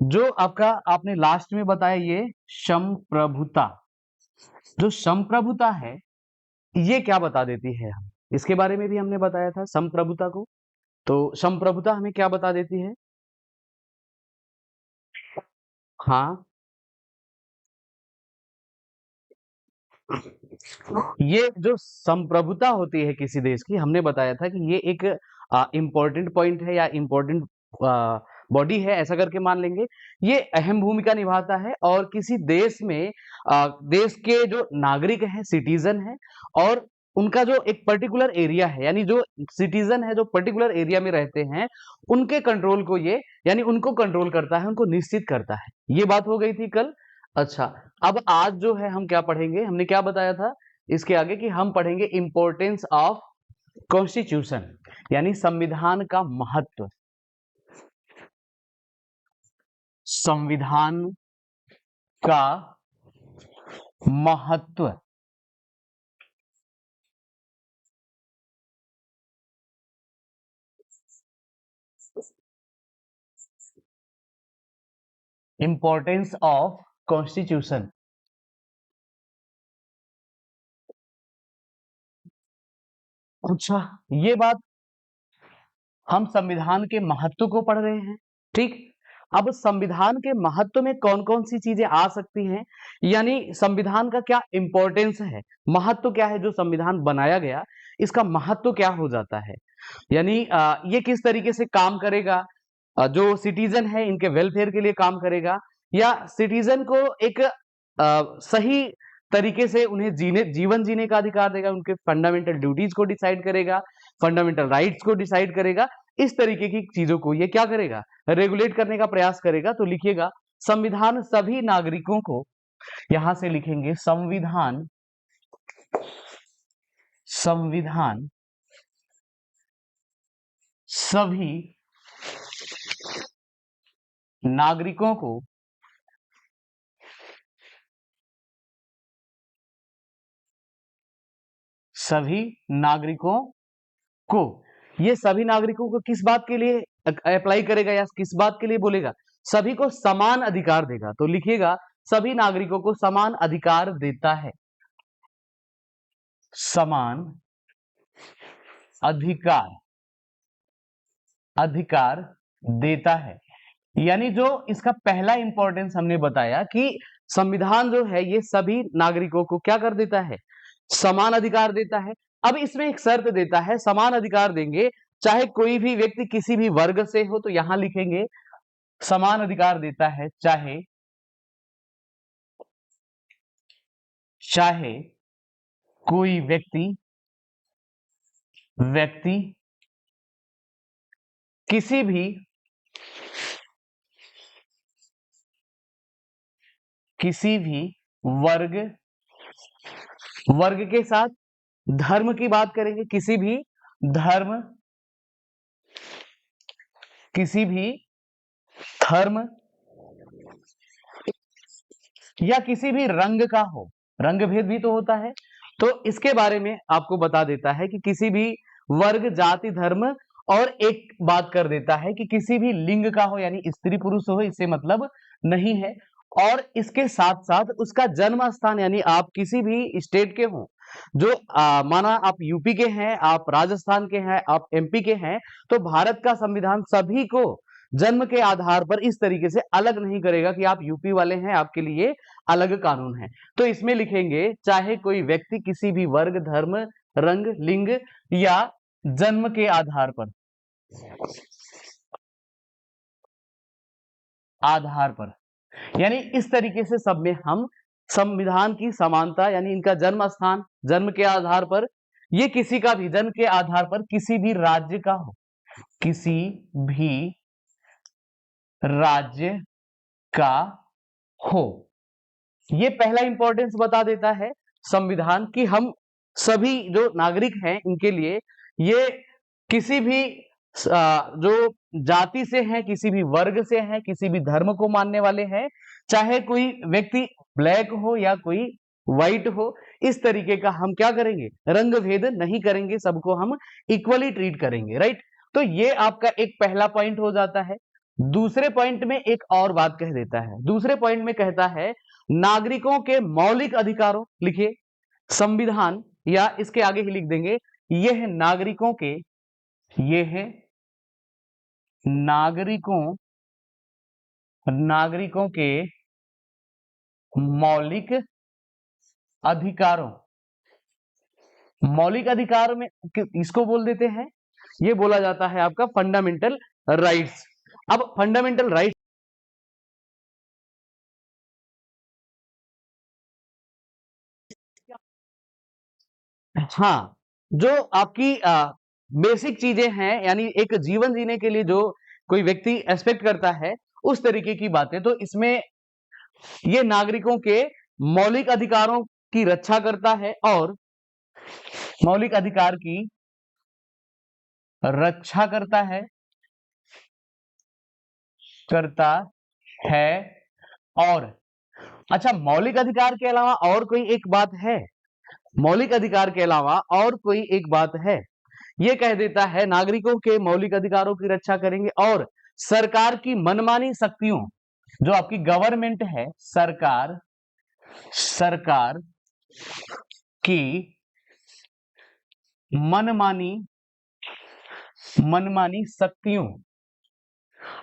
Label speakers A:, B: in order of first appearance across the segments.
A: जो आपका आपने लास्ट में बताया ये संप्रभुता, जो संप्रभुता है ये क्या बता देती है? हम इसके बारे में भी हमने बताया था संप्रभुता को। तो संप्रभुता हमें क्या बता देती है? हाँ, ये जो संप्रभुता होती है किसी देश की, हमने बताया था कि ये एक इम्पोर्टेंट पॉइंट है या इम्पोर्टेंट बॉडी है, ऐसा करके मान लेंगे। ये अहम भूमिका निभाता है और किसी देश में देश के जो नागरिक हैं, सिटीजन हैं, और उनका जो एक पर्टिकुलर एरिया है, यानी जो सिटीजन है जो पर्टिकुलर एरिया में रहते हैं, उनके कंट्रोल को ये, यानी उनको कंट्रोल करता है, उनको निश्चित करता है। ये बात हो गई थी कल। अच्छा, अब आज जो है हम क्या पढ़ेंगे? हमने क्या बताया था इसके आगे कि हम पढ़ेंगे इंपॉर्टेंस ऑफ कॉन्स्टिट्यूशन, यानी संविधान का महत्व। संविधान का महत्व। Importance of constitution. अच्छा, ये बात हम संविधान के महत्व को पढ़ रहे हैं, ठीक। अब संविधान के महत्व में कौन कौन सी चीजें आ सकती हैं, यानी संविधान का क्या इंपॉर्टेंस है, महत्व क्या है, जो संविधान बनाया गया इसका महत्व क्या हो जाता है, यानी ये किस तरीके से काम करेगा, जो सिटीजन है इनके वेलफेयर के लिए काम करेगा, या सिटीजन को एक सही तरीके से उन्हें जीवन जीने का अधिकार देगा, उनके फंडामेंटल ड्यूटीज को डिसाइड करेगा, फंडामेंटल राइट्स को डिसाइड करेगा। इस तरीके की चीजों को ये क्या करेगा? रेगुलेट करने का प्रयास करेगा। तो लिखिएगा संविधान सभी नागरिकों को, यहां से लिखेंगे संविधान, संविधान सभी नागरिकों को, सभी नागरिकों को, ये सभी नागरिकों को किस बात के लिए अप्लाई करेगा या किस बात के लिए बोलेगा? सभी को समान अधिकार देगा। तो लिखिएगा सभी नागरिकों को समान अधिकार देता है, समान अधिकार, अधिकार देता है। यानी जो इसका पहला इंपॉर्टेंस हमने बताया कि संविधान जो है ये सभी नागरिकों को क्या कर देता है? समान अधिकार देता है। अब इसमें एक शर्त देता है, समान अधिकार देंगे चाहे कोई भी व्यक्ति किसी भी वर्ग से हो, तो यहां लिखेंगे समान अधिकार देता है चाहे, चाहे कोई व्यक्ति, व्यक्ति किसी भी, किसी भी वर्ग, वर्ग के साथ धर्म की बात करेंगे, किसी भी धर्म, किसी भी धर्म या किसी भी रंग का हो, रंग भेद भी तो होता है, तो इसके बारे में आपको बता देता है कि किसी भी वर्ग, जाति, धर्म, और एक बात कर देता है कि किसी भी लिंग का हो, यानी स्त्री पुरुष हो, इससे मतलब नहीं है। और इसके साथ साथ उसका जन्म स्थान, यानी आप किसी भी स्टेट के हो, जो माना आप यूपी के हैं, आप राजस्थान के हैं, आप एमपी के हैं, तो भारत का संविधान सभी को जन्म के आधार पर इस तरीके से अलग नहीं करेगा कि आप यूपी वाले हैं, आपके लिए अलग कानून है। तो इसमें लिखेंगे चाहे कोई व्यक्ति किसी भी वर्ग, धर्म, रंग, लिंग या जन्म के आधार पर, आधार पर, यानी इस तरीके से सब में हम संविधान की समानता, यानी इनका जन्म स्थान, जन्म के आधार पर, ये किसी का भी जन्म के आधार पर किसी भी राज्य का हो, किसी भी राज्य का हो, ये पहला इंपॉर्टेंस बता देता है संविधान की हम सभी जो नागरिक हैं इनके लिए, ये किसी भी जो जाति से हैं, किसी भी वर्ग से हैं, किसी भी धर्म को मानने वाले हैं, चाहे कोई व्यक्ति ब्लैक हो या कोई व्हाइट हो, इस तरीके का हम क्या करेंगे? रंग भेद नहीं करेंगे, सबको हम इक्वली ट्रीट करेंगे, राइट। तो ये आपका एक पहला पॉइंट हो जाता है। दूसरे पॉइंट में एक और बात कह देता है। दूसरे पॉइंट में कहता है नागरिकों के मौलिक अधिकारों, लिखिए संविधान, या इसके आगे ही लिख देंगे यह नागरिकों के मौलिक अधिकारों, मौलिक अधिकार में इसको बोल देते हैं, ये बोला जाता है आपका फंडामेंटल राइट्स। अब फंडामेंटल राइट्स, हाँ, जो आपकी बेसिक चीजें हैं, यानी एक जीवन जीने के लिए जो कोई व्यक्ति एक्सपेक्ट करता है, उस तरीके की बातें। तो इसमें ये नागरिकों के मौलिक अधिकारों की रक्षा करता है और मौलिक अधिकार की रक्षा करता है। और अच्छा, मौलिक अधिकार के अलावा और कोई एक बात है, मौलिक अधिकार के अलावा और कोई एक बात है, ये कह देता है नागरिकों के मौलिक अधिकारों की रक्षा करेंगे और सरकार की मनमानी शक्तियों, जो आपकी गवर्नमेंट है, सरकार की मनमानी शक्तियों,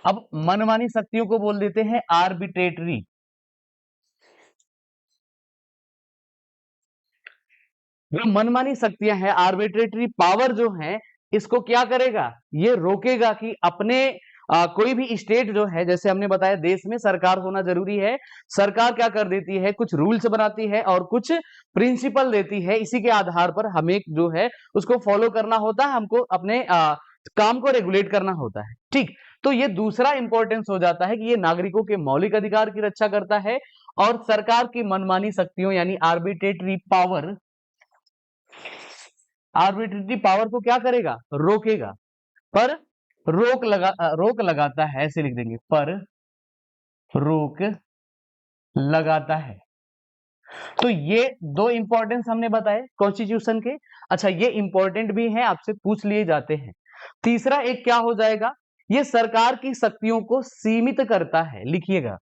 A: अब मनमानी शक्तियों को बोल देते हैं आर्बिट्रेटरी। जो मनमानी शक्तियां हैं, आर्बिट्रेटरी पावर जो है, इसको क्या करेगा, ये रोकेगा कि अपने कोई भी स्टेट जो है, जैसे हमने बताया देश में सरकार होना जरूरी है, सरकार क्या कर देती है, कुछ रूल्स बनाती है और कुछ प्रिंसिपल देती है, इसी के आधार पर हमें जो है उसको फॉलो करना होता है, हमको अपने काम को रेगुलेट करना होता है। ठीक, तो ये दूसरा इंपॉर्टेंस हो जाता है कि ये नागरिकों के मौलिक अधिकार की रक्षा करता है और सरकार की मनमानी शक्तियों यानी आर्बिट्रेटरी पावर को क्या करेगा, रोकेगा। पर रोक लगाता है, ऐसे लिख देंगे, पर रोक लगाता है। तो ये दो इंपॉर्टेंस हमने बताए कॉन्स्टिट्यूशन के। अच्छा, ये इंपॉर्टेंट भी हैं, आपसे पूछ लिए जाते हैं। तीसरा एक क्या हो जाएगा, ये सरकार की शक्तियों को सीमित करता है, लिखिएगा,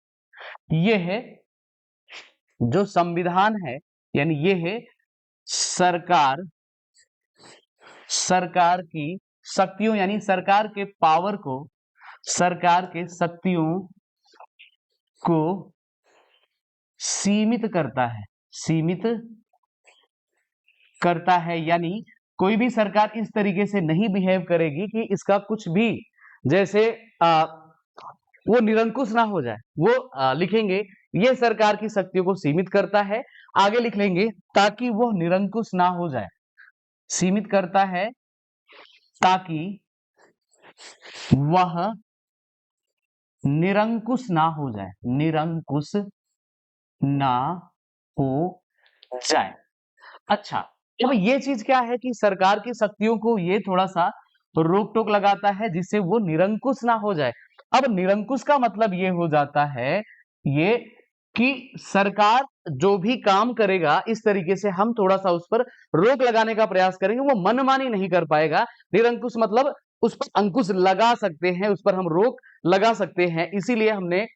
A: ये है जो संविधान है, यानी ये है सरकार की शक्तियों, यानी सरकार के पावर को, सरकार के शक्तियों को सीमित करता है, यानी कोई भी सरकार इस तरीके से नहीं बिहेव करेगी कि इसका कुछ भी, जैसे वो निरंकुश ना हो जाए। वो लिखेंगे ये सरकार की शक्तियों को सीमित करता है, आगे लिख लेंगे ताकि वो निरंकुश ना हो जाए, सीमित करता है ताकि वह निरंकुश ना हो जाए, निरंकुश ना हो जाए। अच्छा, अब ये चीज क्या है कि सरकार की शक्तियों को ये थोड़ा सा रोक टोक लगाता है जिससे वो निरंकुश ना हो जाए। अब निरंकुश का मतलब ये हो जाता है ये कि सरकार जो भी काम करेगा, इस तरीके से हम थोड़ा सा उस पर रोक लगाने का प्रयास करेंगे, वो मनमानी नहीं कर पाएगा। निरंकुश मतलब उस पर अंकुश लगा सकते हैं, उस पर हम रोक लगा सकते हैं। इसीलिए हमने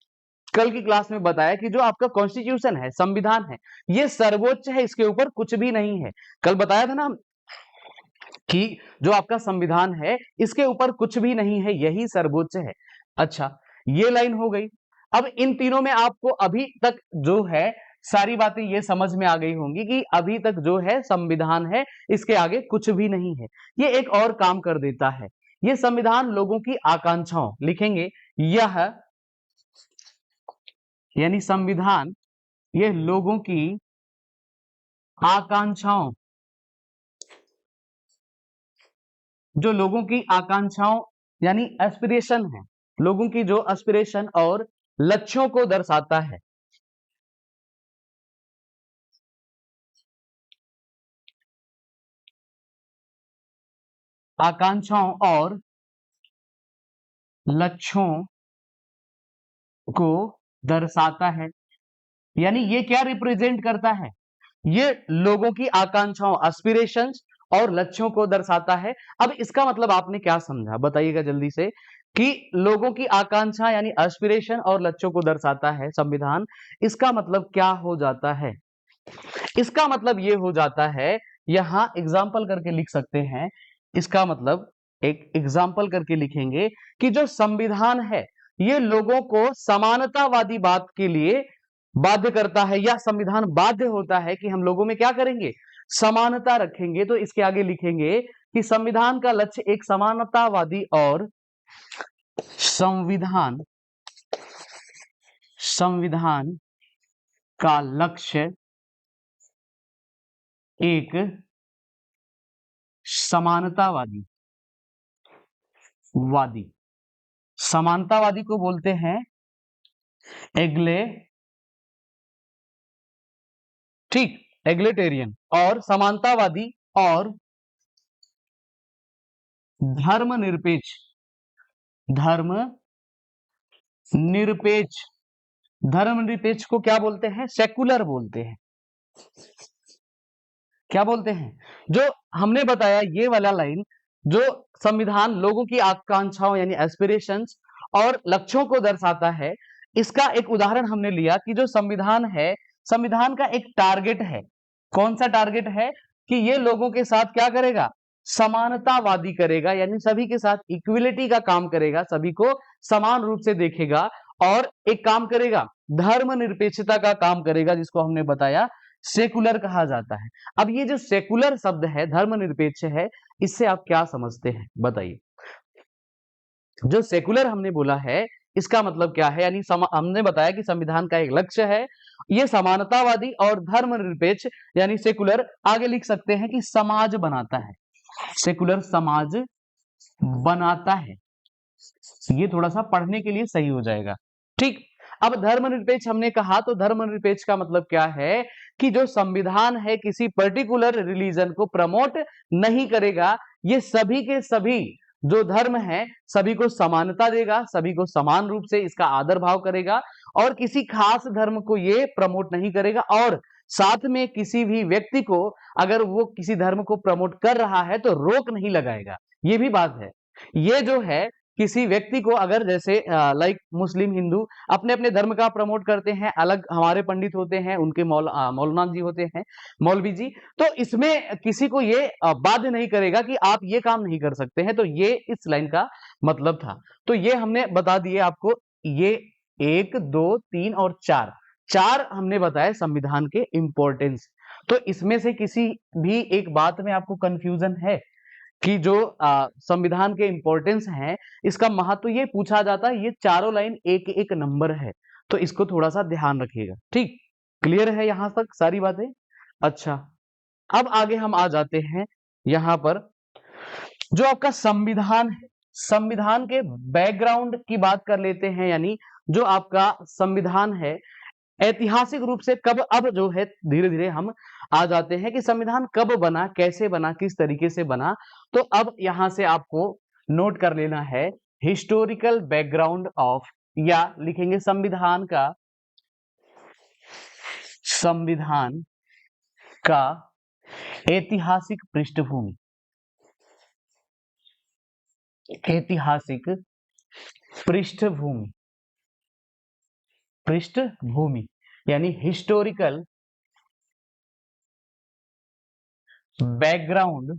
A: कल की क्लास में बताया कि जो आपका कॉन्स्टिट्यूशन है, संविधान है, ये सर्वोच्च है, इसके ऊपर कुछ भी नहीं है। कल बताया था ना कि जो आपका संविधान है, इसके ऊपर कुछ भी नहीं है, यही सर्वोच्च है। अच्छा, ये लाइन हो गई। अब इन तीनों में आपको अभी तक जो है सारी बातें ये समझ में आ गई होंगी कि अभी तक जो है संविधान है, इसके आगे कुछ भी नहीं है। ये एक और काम कर देता है, ये संविधान लोगों की आकांक्षाओं, लिखेंगे यह, यानी संविधान ये लोगों की आकांक्षाओं, जो लोगों की आकांक्षाओं यानी एस्पिरेशन है, लोगों की जो एस्पिरेशन और लक्ष्यों को दर्शाता है। आकांक्षाओं और लक्ष्यों को दर्शाता है, यानी ये क्या रिप्रेजेंट करता है, ये लोगों की आकांक्षाओं, एस्पिरेशंस और लक्ष्यों को दर्शाता है। अब इसका मतलब आपने क्या समझा, बताइएगा जल्दी से। कि लोगों की आकांक्षा यानी एस्पिरेशन और लक्ष्यों को दर्शाता है संविधान। इसका मतलब क्या हो जाता है? इसका मतलब ये हो जाता है, यहां एग्जाम्पल करके लिख सकते हैं। इसका मतलब एक एग्जाम्पल करके लिखेंगे कि जो संविधान है ये लोगों को समानतावादी बात के लिए बाध्य करता है, या संविधान बाध्य होता है कि हम लोगों में क्या करेंगे, समानता रखेंगे। तो इसके आगे लिखेंगे कि संविधान का लक्ष्य एक समानतावादी और संविधान संविधान का लक्ष्य एक समानतावादी वादी समानतावादी को बोलते हैं एग्ले ठीक एग्लिटेरियन, और समानतावादी और धर्मनिरपेक्ष धर्मनिरपेक्ष धर्मनिरपेक्ष को क्या बोलते हैं, सेकुलर बोलते हैं। क्या बोलते हैं? जो हमने बताया ये वाला लाइन, जो संविधान लोगों की आकांक्षाओं यानी एस्पिरेशंस और लक्ष्यों को दर्शाता है, इसका एक उदाहरण हमने लिया कि जो संविधान है, संविधान का एक टारगेट है। कौन सा टारगेट है? कि ये लोगों के साथ क्या करेगा, समानतावादी करेगा, यानी सभी के साथ इक्विलिटी का काम करेगा, सभी को समान रूप से देखेगा, और एक काम करेगा धर्मनिरपेक्षता का काम करेगा, जिसको हमने बताया सेकुलर कहा जाता है। अब ये जो सेकुलर शब्द है, धर्मनिरपेक्ष है, इससे आप क्या समझते हैं बताइए? जो सेकुलर हमने बोला है इसका मतलब क्या है? यानी हमने बताया कि संविधान का एक लक्ष्य है, ये समानतावादी और धर्मनिरपेक्ष यानी सेकुलर, आगे लिख सकते हैं कि समाज बनाता है। सेकुलर समाज बनाता है। ये थोड़ा सा पढ़ने के लिए सही हो जाएगा। ठीक। अब धर्मनिरपेक्ष हमने कहा, तो धर्मनिरपेक्ष का मतलब क्या है कि जो संविधान है किसी पर्टिकुलर रिलीजन को प्रमोट नहीं करेगा, ये सभी के सभी जो धर्म है सभी को समानता देगा, सभी को समान रूप से इसका आदर भाव करेगा, और किसी खास धर्म को ये प्रमोट नहीं करेगा, और साथ में किसी भी व्यक्ति को अगर वो किसी धर्म को प्रमोट कर रहा है तो रोक नहीं लगाएगा। ये भी बात है। ये जो है किसी व्यक्ति को अगर जैसे लाइक मुस्लिम हिंदू अपने अपने धर्म का प्रमोट करते हैं, अलग हमारे पंडित होते हैं, उनके मौलाना जी होते हैं, मौलवी जी, तो इसमें किसी को ये बाध्य नहीं करेगा कि आप ये काम नहीं कर सकते हैं। तो ये इस लाइन का मतलब था। तो ये हमने बता दिए आपको, ये 1 2 3 और 4 4 हमने बताया संविधान के इंपॉर्टेंस। तो इसमें से किसी भी एक बात में आपको कंफ्यूजन है कि जो संविधान के इंपॉर्टेंस हैं, इसका महत्व ये पूछा जाता है, ये चारों लाइन एक एक नंबर है, तो इसको थोड़ा सा ध्यान रखिएगा। ठीक, क्लियर है यहां तक सारी बातें? अच्छा, अब आगे हम आ जाते हैं यहां पर जो आपका संविधान है, संविधान के बैकग्राउंड की बात कर लेते हैं। यानी जो आपका संविधान है ऐतिहासिक रूप से कब, अब जो है धीरे धीरे हम आ जाते हैं कि संविधान कब बना, कैसे बना, किस तरीके से बना। तो अब यहां से आपको नोट कर लेना है हिस्टोरिकल बैकग्राउंड ऑफ, या लिखेंगे संविधान का ऐतिहासिक पृष्ठभूमि। ऐतिहासिक पृष्ठभूमि, पृष्ठभूमि यानी हिस्टोरिकल बैकग्राउंड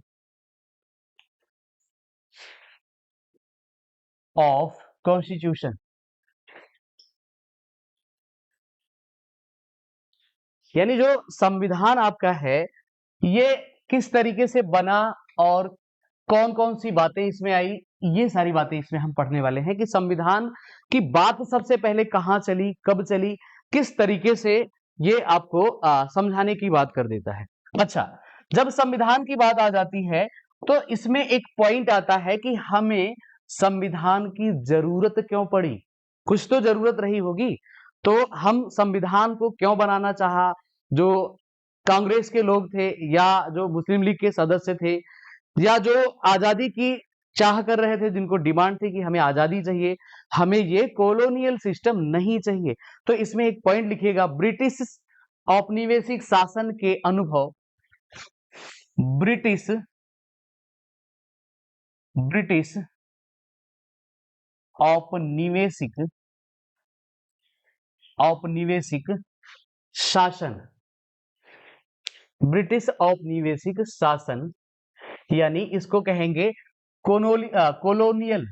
A: ऑफ कॉन्स्टिट्यूशन। यानी जो संविधान आपका है ये किस तरीके से बना और कौन कौन सी बातें इसमें आई, ये सारी बातें इसमें हम पढ़ने वाले हैं कि संविधान की बात सबसे पहले कहां चली, कब चली, किस तरीके से, ये आपको समझाने की बात कर देता है। अच्छा, जब संविधान की बात आ जाती है तो इसमें एक पॉइंट आता है कि हमें संविधान की जरूरत क्यों पड़ी। कुछ तो जरूरत रही होगी, तो हम संविधान को क्यों बनाना चाहा। जो कांग्रेस के लोग थे, या जो मुस्लिम लीग के सदस्य थे, या जो आजादी की चाह कर रहे थे, जिनको डिमांड थी कि हमें आजादी चाहिए, हमें ये कॉलोनियल सिस्टम नहीं चाहिए। तो इसमें एक पॉइंट लिखिएगा, ब्रिटिश औपनिवेशिक शासन के अनुभव, ब्रिटिश ब्रिटिश औपनिवेशिक शासन, ब्रिटिश औपनिवेशिक शासन, यानी इसको कहेंगे कोलोनियल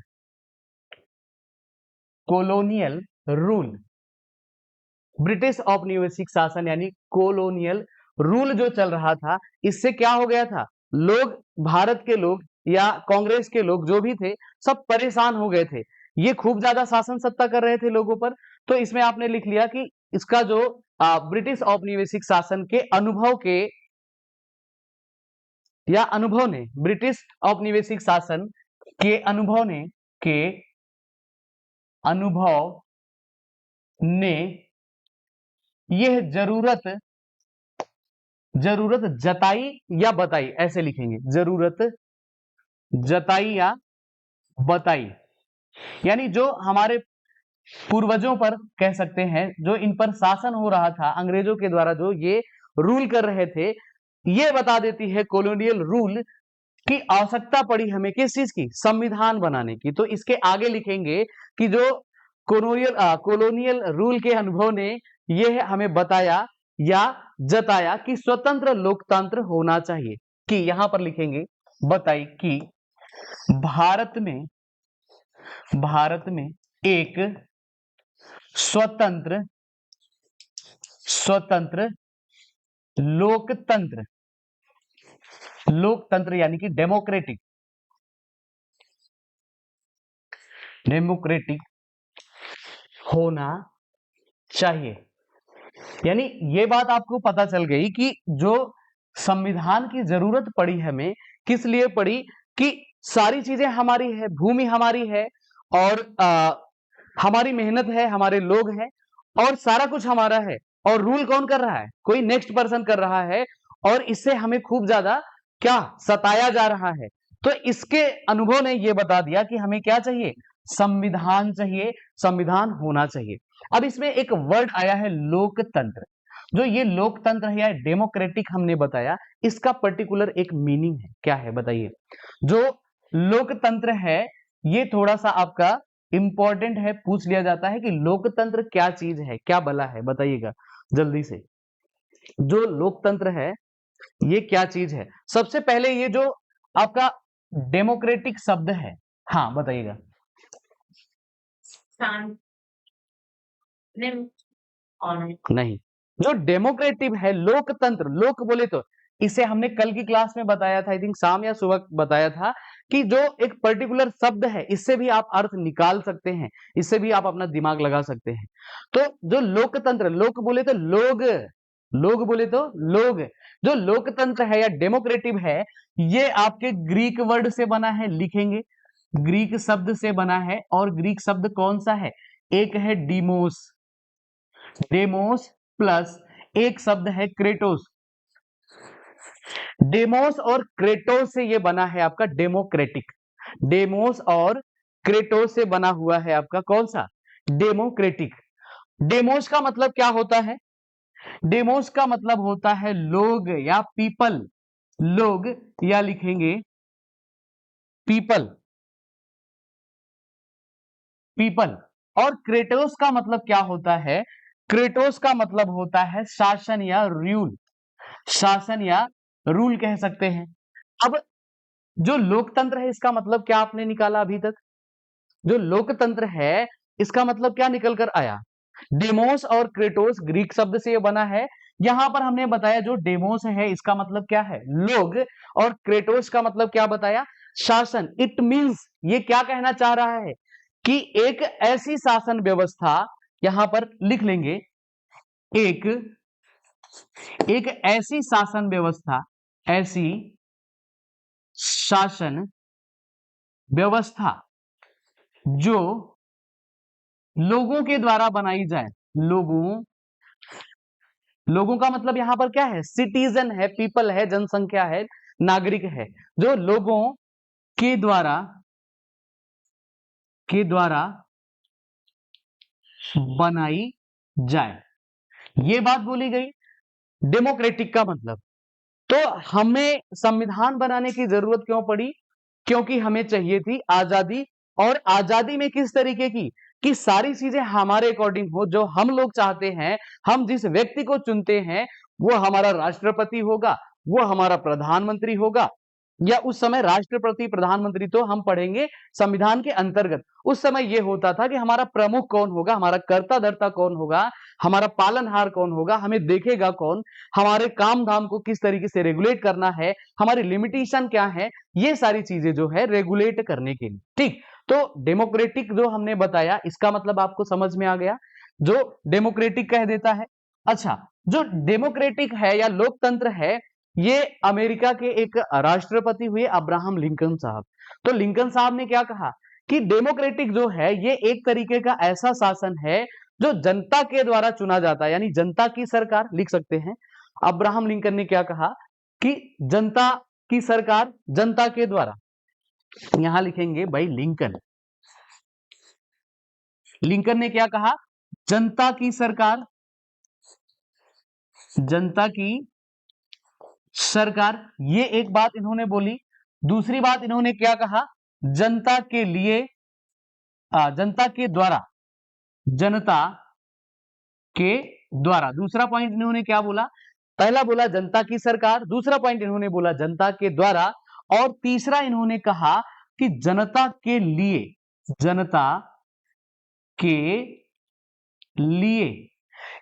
A: रूल। ब्रिटिश औपनिवेशिक शासन यानी कोलोनियल रूल जो चल रहा था, इससे क्या हो गया था, लोग, भारत के लोग या कांग्रेस के लोग जो भी थे, सब परेशान हो गए थे। ये खूब ज्यादा शासन सत्ता कर रहे थे लोगों पर। तो इसमें आपने लिख लिया कि इसका जो ब्रिटिश औपनिवेशिक शासन के अनुभव के या अनुभव ने, ब्रिटिश औपनिवेशिक शासन के अनुभव ने यह जरूरत जताई या बताई, ऐसे लिखेंगे, जरूरत जताई या बताई, यानी जो हमारे पूर्वजों पर कह सकते हैं, जो इन पर शासन हो रहा था अंग्रेजों के द्वारा, जो ये रूल कर रहे थे, ये बता देती है कॉलोनियल रूल की आवश्यकता पड़ी हमें किस चीज की, संविधान बनाने की। तो इसके आगे लिखेंगे कि जो कॉलोनियल रूल के अनुभव ने यह हमें बताया या जताया कि स्वतंत्र लोकतंत्र होना चाहिए, कि यहां पर लिखेंगे बताई कि भारत में एक स्वतंत्र लोकतंत्र यानी कि डेमोक्रेटिक होना चाहिए। यानी ये बात आपको पता चल गई कि जो संविधान की जरूरत पड़ी हमें, किस लिए पड़ी, कि सारी चीजें हमारी है, भूमि हमारी है, और हमारी मेहनत है, हमारे लोग हैं, और सारा कुछ हमारा है, और रूल कौन कर रहा है, कोई नेक्स्ट पर्सन कर रहा है, और इससे हमें खूब ज्यादा क्या सताया जा रहा है। तो इसके अनुभव ने यह बता दिया कि हमें क्या चाहिए, संविधान चाहिए, संविधान होना चाहिए। अब इसमें एक वर्ड आया है लोकतंत्र। जो ये लोकतंत्र है या डेमोक्रेटिक हमने बताया, इसका पर्टिकुलर एक मीनिंग है, क्या है बताइए। जो लोकतंत्र है ये थोड़ा सा आपका इंपॉर्टेंट है, पूछ लिया जाता है कि लोकतंत्र क्या चीज है, क्या भला है, बताइएगा जल्दी से। जो लोकतंत्र है ये क्या चीज है। सबसे पहले ये जो आपका डेमोक्रेटिक शब्द है, हाँ बताइएगा। नहीं, जो डेमोक्रेटिव है, लोकतंत्र, लोक बोले तो इसे हमने कल की क्लास में बताया था, आई थिंक शाम या सुबह बताया था, कि जो एक पर्टिकुलर शब्द है, इससे भी आप अर्थ निकाल सकते हैं, इससे भी आप अपना दिमाग लगा सकते हैं। तो जो लोकतंत्र, लोक बोले तो लोग, लोग बोले तो लोग, जो लोकतंत्र है या डेमोक्रेटिव है, ये आपके ग्रीक वर्ड से बना है, लिखेंगे ग्रीक शब्द से बना है। और ग्रीक शब्द कौन सा है, एक है डेमोस प्लस एक शब्द है क्रेटोस। डेमोस और क्रेटोस से ये बना है आपका डेमोक्रेटिक। डेमोस और क्रेटोस से बना हुआ है आपका कौन सा, डेमोक्रेटिक। डेमोस का मतलब क्या होता है, डेमोस का मतलब होता है लोग या पीपल, लोग, या लिखेंगे पीपल, पीपल। और क्रेटोस का मतलब क्या होता है, क्रेटोस का मतलब होता है शासन या रूल, शासन या रूल कह सकते हैं। अब जो लोकतंत्र है इसका मतलब क्या आपने निकाला अभी तक, जो लोकतंत्र है इसका मतलब क्या निकल कर आया, डेमोस और क्रेटोस ग्रीक शब्द से ये बना है। यहां पर हमने बताया जो डेमोस है इसका मतलब क्या है, लोग, और क्रेटोस का मतलब क्या बताया, शासन। इट मींस ये क्या कहना चाह रहा है कि एक ऐसी शासन व्यवस्था, यहां पर लिख लेंगे एक ऐसी शासन व्यवस्था, ऐसी शासन व्यवस्था जो लोगों के द्वारा बनाई जाए। लोगों का मतलब यहां पर क्या है, सिटीजन है, पीपल है, जनसंख्या है, नागरिक है, जो लोगों के द्वारा बनाई जाए, ये बात बोली गई डेमोक्रेटिक का मतलब। तो हमें संविधान बनाने की जरूरत क्यों पड़ी, क्योंकि हमें चाहिए थी आजादी और आजादी में किस तरीके की कि सारी चीजें हमारे अकॉर्डिंग हो, जो हम लोग चाहते हैं, हम जिस व्यक्ति को चुनते हैं वो हमारा राष्ट्रपति होगा, वो हमारा प्रधानमंत्री होगा, या उस समय राष्ट्रपति प्रधानमंत्री तो हम पढ़ेंगे संविधान के अंतर्गत। उस समय यह होता था कि हमारा प्रमुख कौन होगा, हमारा कर्ता धर्ता कौन होगा, हमारा पालनहार कौन होगा, हमें देखेगा कौन, हमारे काम धाम को किस तरीके से रेगुलेट करना है, हमारी लिमिटेशन क्या है, ये सारी चीजें जो है रेगुलेट करने के लिए। ठीक, तो डेमोक्रेटिक जो हमने बताया इसका मतलब आपको समझ में आ गया, जो डेमोक्रेटिक कह देता है। अच्छा, जो डेमोक्रेटिक है या लोकतंत्र है, ये अमेरिका के एक राष्ट्रपति हुए अब्राहम लिंकन साहब। तो लिंकन साहब ने क्या कहा कि डेमोक्रेटिक जो है ये एक तरीके का ऐसा शासन है जो जनता के द्वारा चुना जाता है, यानी जनता की सरकार लिख सकते हैं। अब्राहम लिंकन ने क्या कहा कि जनता की सरकार जनता के द्वारा, यहां लिखेंगे भाई लिंकन। लिंकन ने क्या कहा, जनता की सरकार, जनता की सरकार, ये एक बात इन्होंने बोली। दूसरी बात इन्होंने क्या कहा, जनता के लिए, जनता के द्वारा, जनता के द्वारा। दूसरा पॉइंट इन्होंने क्या बोला, पहला बोला जनता की सरकार, दूसरा पॉइंट इन्होंने बोला जनता के द्वारा, और तीसरा इन्होंने कहा कि जनता के लिए, जनता के लिए,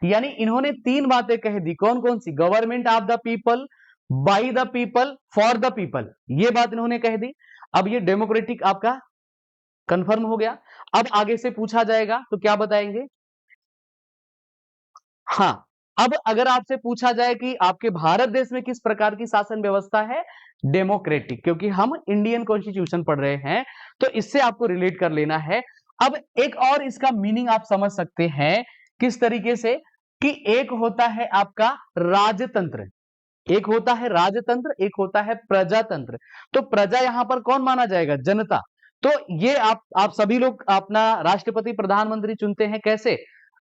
A: यानी इन्होंने तीन बातें कह दी। कौन कौन सी, government of the people, by the people, for the people, ये बात इन्होंने कह दी। अब ये डेमोक्रेटिक आपका कंफर्म हो गया। अब आगे से पूछा जाएगा तो क्या बताएंगे, हाँ, अब अगर आपसे पूछा जाए कि आपके भारत देश में किस प्रकार की शासन व्यवस्था है, डेमोक्रेटिक, क्योंकि हम इंडियन कॉन्स्टिट्यूशन पढ़ रहे हैं तो इससे आपको रिलेट कर लेना है। अब एक और इसका मीनिंग आप समझ सकते हैं किस तरीके से, कि एक होता है आपका राजतंत्र, एक होता है राजतंत्र, एक होता है प्रजातंत्र। तो प्रजा यहां पर कौन माना जाएगा, जनता। तो ये आप सभी लोग अपना राष्ट्रपति प्रधानमंत्री चुनते हैं कैसे,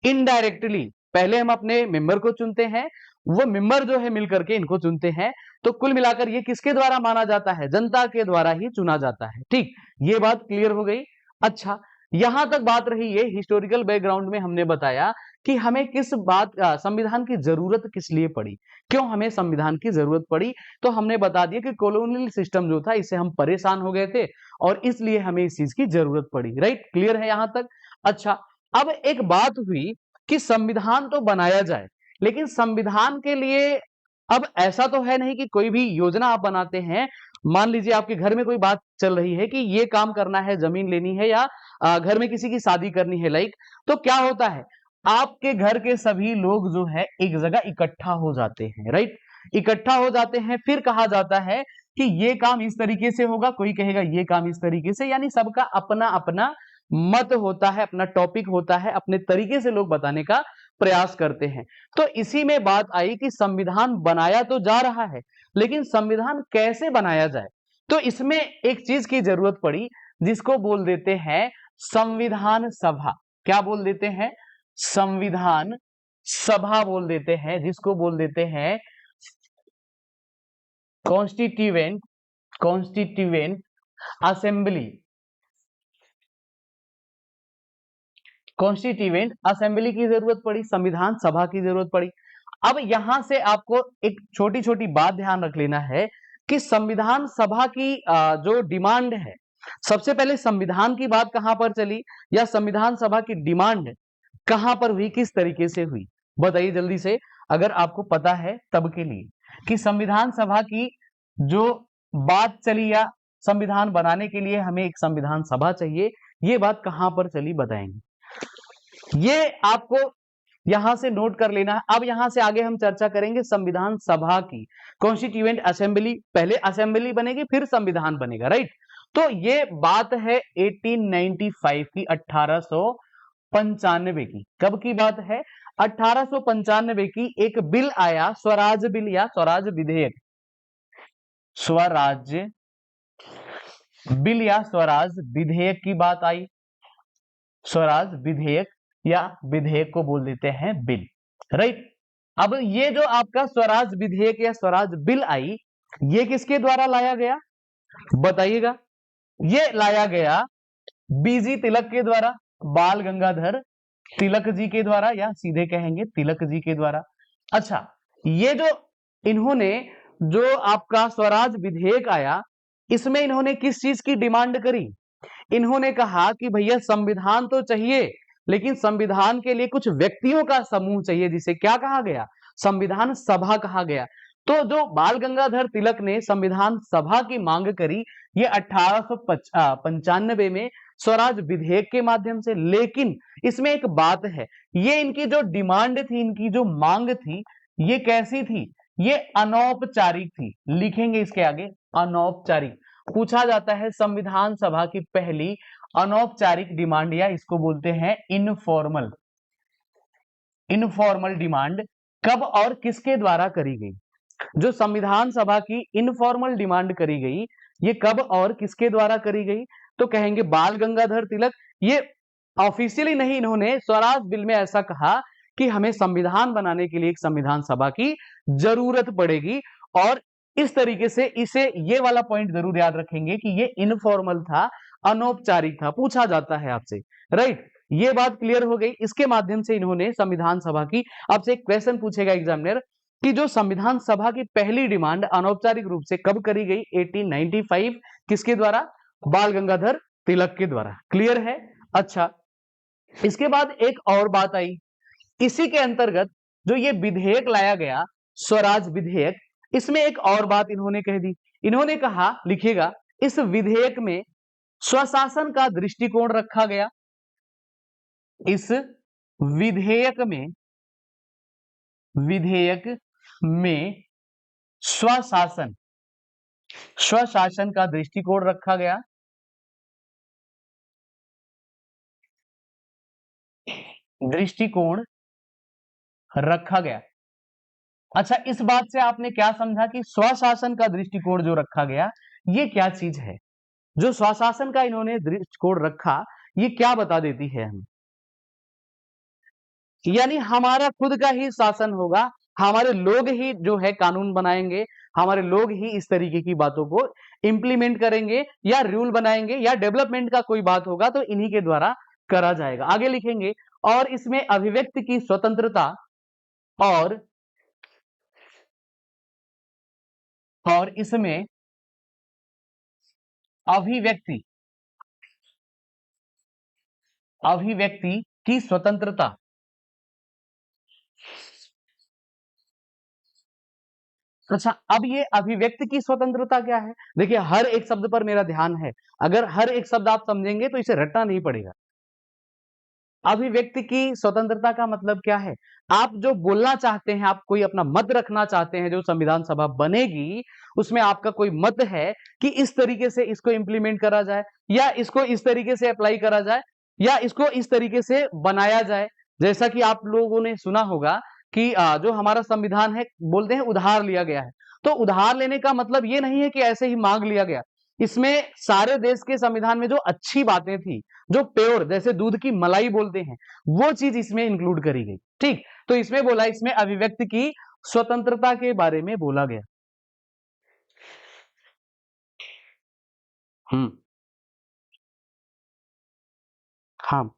A: इनडायरेक्टली। पहले हम अपने मेंबर को चुनते हैं, वो मेंबर जो है मिलकर के इनको चुनते हैं। तो कुल मिलाकर ये किसके द्वारा माना जाता है, जनता के द्वारा ही चुना जाता है। ठीक, ये बात क्लियर हो गई। अच्छा, यहां तक बात रही है हिस्टोरिकल बैकग्राउंड में, हमने बताया कि हमें किस बात संविधान की जरूरत किस लिए पड़ी, क्यों हमें संविधान की जरूरत पड़ी। तो हमने बता दिया कि कॉलोनियल सिस्टम जो था इससे हम परेशान हो गए थे और इसलिए हमें इस चीज की जरूरत पड़ी। राइट, क्लियर है यहां तक। अच्छा, अब एक बात हुई कि संविधान तो बनाया जाए, लेकिन संविधान के लिए अब ऐसा तो है नहीं कि कोई भी योजना आप बनाते हैं, मान लीजिए आपके घर में कोई बात चल रही है कि ये काम करना है, जमीन लेनी है, या घर में किसी की शादी करनी है, लाइक, तो क्या होता है, आपके घर के सभी लोग जो है एक जगह इकट्ठा हो जाते हैं। राइट, इकट्ठा हो जाते हैं, फिर कहा जाता है कि ये काम इस तरीके से होगा, कोई कहेगा ये काम इस तरीके से, यानी सबका अपना अपना मत होता है, अपना टॉपिक होता है, अपने तरीके से लोग बताने का प्रयास करते हैं। तो इसी में बात आई कि संविधान बनाया तो जा रहा है, लेकिन संविधान कैसे बनाया जाए। तो इसमें एक चीज की जरूरत पड़ी जिसको बोल देते हैं संविधान सभा। क्या बोल देते हैं, संविधान सभा बोल देते हैं, जिसको बोल देते हैं constituent, constituent assembly, constituent assembly की जरूरत पड़ी, संविधान सभा की जरूरत पड़ी। अब यहां से आपको एक छोटी छोटी बात ध्यान रख लेना है कि संविधान सभा की जो डिमांड है, सबसे पहले संविधान की बात कहां पर चली, या संविधान सभा की डिमांड कहां पर हुई, किस तरीके से हुई, बताइए जल्दी से, अगर आपको पता है तब के लिए, कि संविधान सभा की जो बात चली, या संविधान बनाने के लिए हमें एक संविधान सभा चाहिए, ये बात कहां पर चली बताएंगे। ये आपको यहां से नोट कर लेना है। अब यहां से आगे हम चर्चा करेंगे संविधान सभा की, कॉन्स्टिट्यूएंट असेंबली, पहले असेंबली बनेगी फिर संविधान बनेगा। राइट, तो ये बात है 1895 की, 1895 की। कब की बात है, 1895 की। एक बिल आया, स्वराज बिल या स्वराज विधेयक, स्वराज बिल या स्वराज विधेयक की बात आई। स्वराज विधेयक या विधेयक को बोल देते हैं बिल। राइट, अब ये जो आपका स्वराज विधेयक या स्वराज बिल आई, ये किसके द्वारा लाया गया बताइएगा। ये लाया गया बीजी तिलक के द्वारा, बाल गंगाधर तिलक जी के द्वारा, या सीधे कहेंगे तिलक जी के द्वारा। अच्छा, ये जो इन्होंने जो आपका स्वराज विधेयक आया, इसमें इन्होंने किस चीज की डिमांड करी? इन्होंने कहा कि भैया संविधान तो चाहिए, लेकिन संविधान के लिए कुछ व्यक्तियों का समूह चाहिए, जिसे क्या कहा गया? संविधान सभा कहा गया। तो जो बाल गंगाधर तिलक ने संविधान सभा की मांग करी, ये 1895 में स्वराज विधेयक के माध्यम से। लेकिन इसमें एक बात है, ये इनकी जो डिमांड थी, इनकी जो मांग थी, ये कैसी थी? ये अनौपचारिक थी। लिखेंगे इसके आगे अनौपचारिक। पूछा जाता है संविधान सभा की पहली अनौपचारिक डिमांड, या इसको बोलते हैं इनफॉर्मल, इनफॉर्मल डिमांड, कब और किसके द्वारा करी गई? जो संविधान सभा की इनफॉर्मल डिमांड करी गई, ये कब और किसके द्वारा करी गई? तो कहेंगे बाल गंगाधर तिलक। ये ऑफिशियली नहीं, इन्होंने स्वराज बिल में ऐसा कहा कि हमें संविधान बनाने के लिए एक संविधान सभा की जरूरत पड़ेगी, और इस तरीके से इसे, ये वाला पॉइंट जरूर याद रखेंगे कि ये इनफॉर्मल था, अनौपचारिक था। पूछा जाता है आपसे, राइट? ये बात क्लियर हो गई। इसके माध्यम से इन्होंने संविधान सभा की, आपसे एक क्वेश्चन पूछेगा एग्जामिनर कि जो संविधान सभा की पहली डिमांड अनौपचारिक रूप से कब करी गई? 1895, किसके द्वारा? बाल गंगाधर तिलक के द्वारा। क्लियर है? अच्छा, इसके बाद एक और बात आई, इसी के अंतर्गत जो ये विधेयक लाया गया, स्वराज विधेयक, इसमें एक और बात इन्होंने कह दी। इन्होंने कहा, लिखिएगा, इस विधेयक में स्वशासन का दृष्टिकोण रखा गया। इस विधेयक में स्वशासन, स्वशासन का दृष्टिकोण रखा गया। दृष्टिकोण रखा गया। अच्छा, इस बात से आपने क्या समझा कि स्वशासन का दृष्टिकोण जो रखा गया, ये क्या चीज है? जो स्वशासन का इन्होंने दृष्टिकोण रखा, ये क्या बता देती है हमें? यानी हमारा खुद का ही शासन होगा, हमारे लोग ही जो है कानून बनाएंगे, हमारे लोग ही इस तरीके की बातों को इंप्लीमेंट करेंगे, या रूल बनाएंगे, या डेवलपमेंट का कोई बात होगा तो इन्हीं के द्वारा करा जाएगा। आगे लिखेंगे, और इसमें अभिव्यक्ति की स्वतंत्रता और इसमें अभिव्यक्ति की स्वतंत्रता। अच्छा, अब ये अभिव्यक्ति की स्वतंत्रता क्या है? देखिए, हर एक शब्द पर मेरा ध्यान है, अगर हर एक शब्द आप समझेंगे तो इसे रटना नहीं पड़ेगा। अभिव्यक्ति की स्वतंत्रता का मतलब क्या है? आप जो बोलना चाहते हैं, आप कोई अपना मत रखना चाहते हैं, जो संविधान सभा बनेगी उसमें आपका कोई मत है कि इस तरीके से इसको इंप्लीमेंट करा जाए, या इसको इस तरीके से अप्लाई करा जाए, या इसको इस तरीके से बनाया जाए। जैसा कि आप लोगों ने सुना होगा कि जो हमारा संविधान है, बोलते हैं उधार लिया गया है। तो उधार लेने का मतलब ये नहीं है कि ऐसे ही मांग लिया गया। इसमें सारे देश के संविधान में जो अच्छी बातें थी, जो प्योर, जैसे दूध की मलाई बोलते हैं, वो चीज इसमें इंक्लूड करी गई। ठीक, तो इसमें बोला, इसमें अभिव्यक्ति की स्वतंत्रता के बारे में बोला गया। हम्म, हाँ,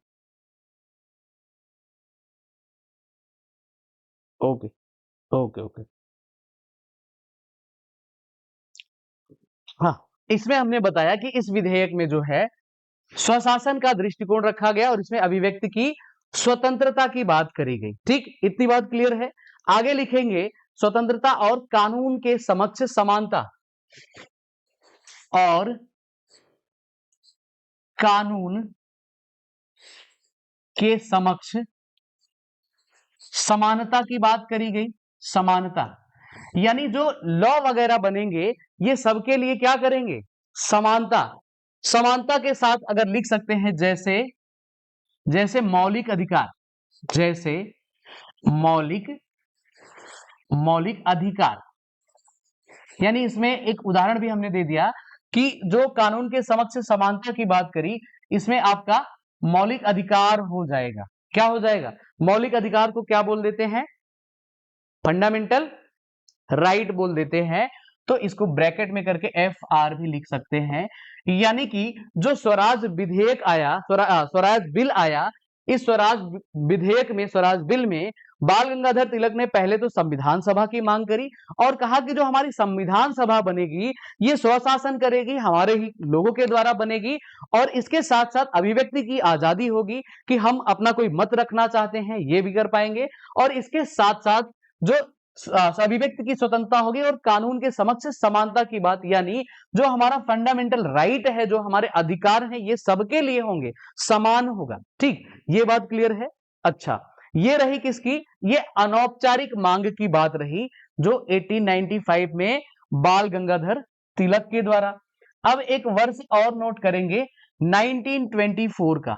A: ओके, ओके, ओके, हाँ। इसमें हमने बताया कि इस विधेयक में जो है स्वशासन का दृष्टिकोण रखा गया, और इसमें अभिव्यक्ति की स्वतंत्रता की बात करी गई। ठीक, इतनी बात क्लियर है। आगे लिखेंगे, स्वतंत्रता और कानून के समक्ष समानता, और कानून के समक्ष समानता की बात करी गई। समानता यानी जो लॉ वगैरह बनेंगे, ये सबके लिए क्या करेंगे? समानता। समानता के साथ अगर लिख सकते हैं, जैसे जैसे मौलिक अधिकार, जैसे मौलिक मौलिक अधिकार, यानी इसमें एक उदाहरण भी हमने दे दिया कि जो कानून के समक्ष समानता की बात करी, इसमें आपका मौलिक अधिकार हो जाएगा। क्या हो जाएगा? मौलिक अधिकार को क्या बोल देते हैं? फंडामेंटल राइट बोल देते हैं। तो इसको ब्रैकेट में करके FR भी लिख सकते हैं। यानी कि जो स्वराज विधेयक आया, स्वराज बिल आया, इस स्वराज विधेयक में, स्वराज बिल में बाल गंगाधर तिलक ने पहले तो संविधान सभा की मांग करी और कहा कि जो हमारी संविधान सभा बनेगी ये स्वशासन करेगी, हमारे ही लोगों के द्वारा बनेगी और इसके साथ साथ अभिव्यक्ति की आजादी होगी कि हम अपना कोई मत रखना चाहते हैं ये भी कर पाएंगे और इसके साथ साथ जो अभिव्यक्ति की स्वतंत्रता होगी और कानून के समक्ष समानता की बात, यानी जो हमारा फंडामेंटल राइट है, जो हमारे अधिकार हैं, ये सबके लिए होंगे, समान होगा। ठीक, ये बात क्लियर है। अच्छा, ये रही किसकी, ये अनौपचारिक मांग की बात रही जो 1895 में बाल गंगाधर तिलक के द्वारा। अब एक वर्ष और नोट करेंगे 1924 का।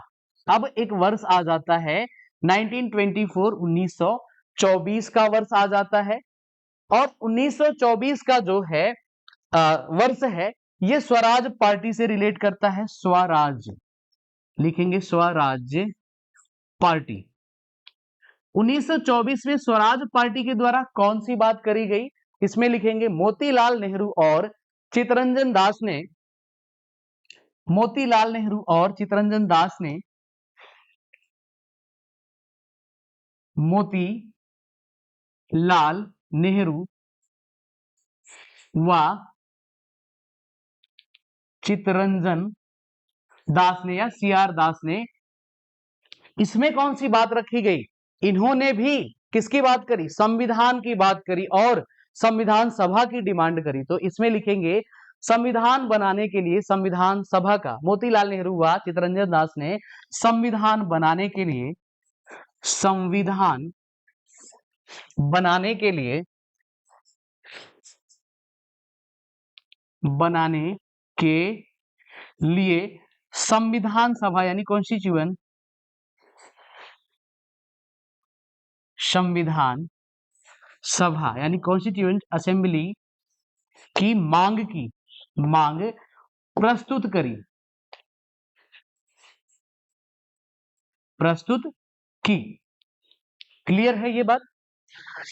A: अब एक वर्ष आ जाता है 1924, 1924 का वर्ष आ जाता है और 1924 का जो है वर्ष है, ये स्वराज पार्टी से रिलेट करता है। स्वराज लिखेंगे, स्वराज्य पार्टी। 1924 में स्वराज पार्टी के द्वारा कौन सी बात करी गई, इसमें लिखेंगे मोतीलाल नेहरू और चित्तरंजन दास ने, मोतीलाल नेहरू और चित्तरंजन दास ने मोतीलाल नेहरू व चित्तरंजन दास ने या CR दास ने, इसमें कौन सी बात रखी गई, इन्होंने भी किसकी बात करी, संविधान की बात करी और संविधान सभा की डिमांड करी। तो इसमें लिखेंगे संविधान बनाने के लिए संविधान सभा का, मोतीलाल नेहरू व चित्तरंजन दास ने संविधान बनाने के लिए, संविधान बनाने के लिए, बनाने के लिए संविधान सभा यानी कॉन्स्टिट्यूशन, संविधान सभा यानी कॉन्स्टिट्यूएंट असेंबली की मांग प्रस्तुत की। क्लियर है ये बात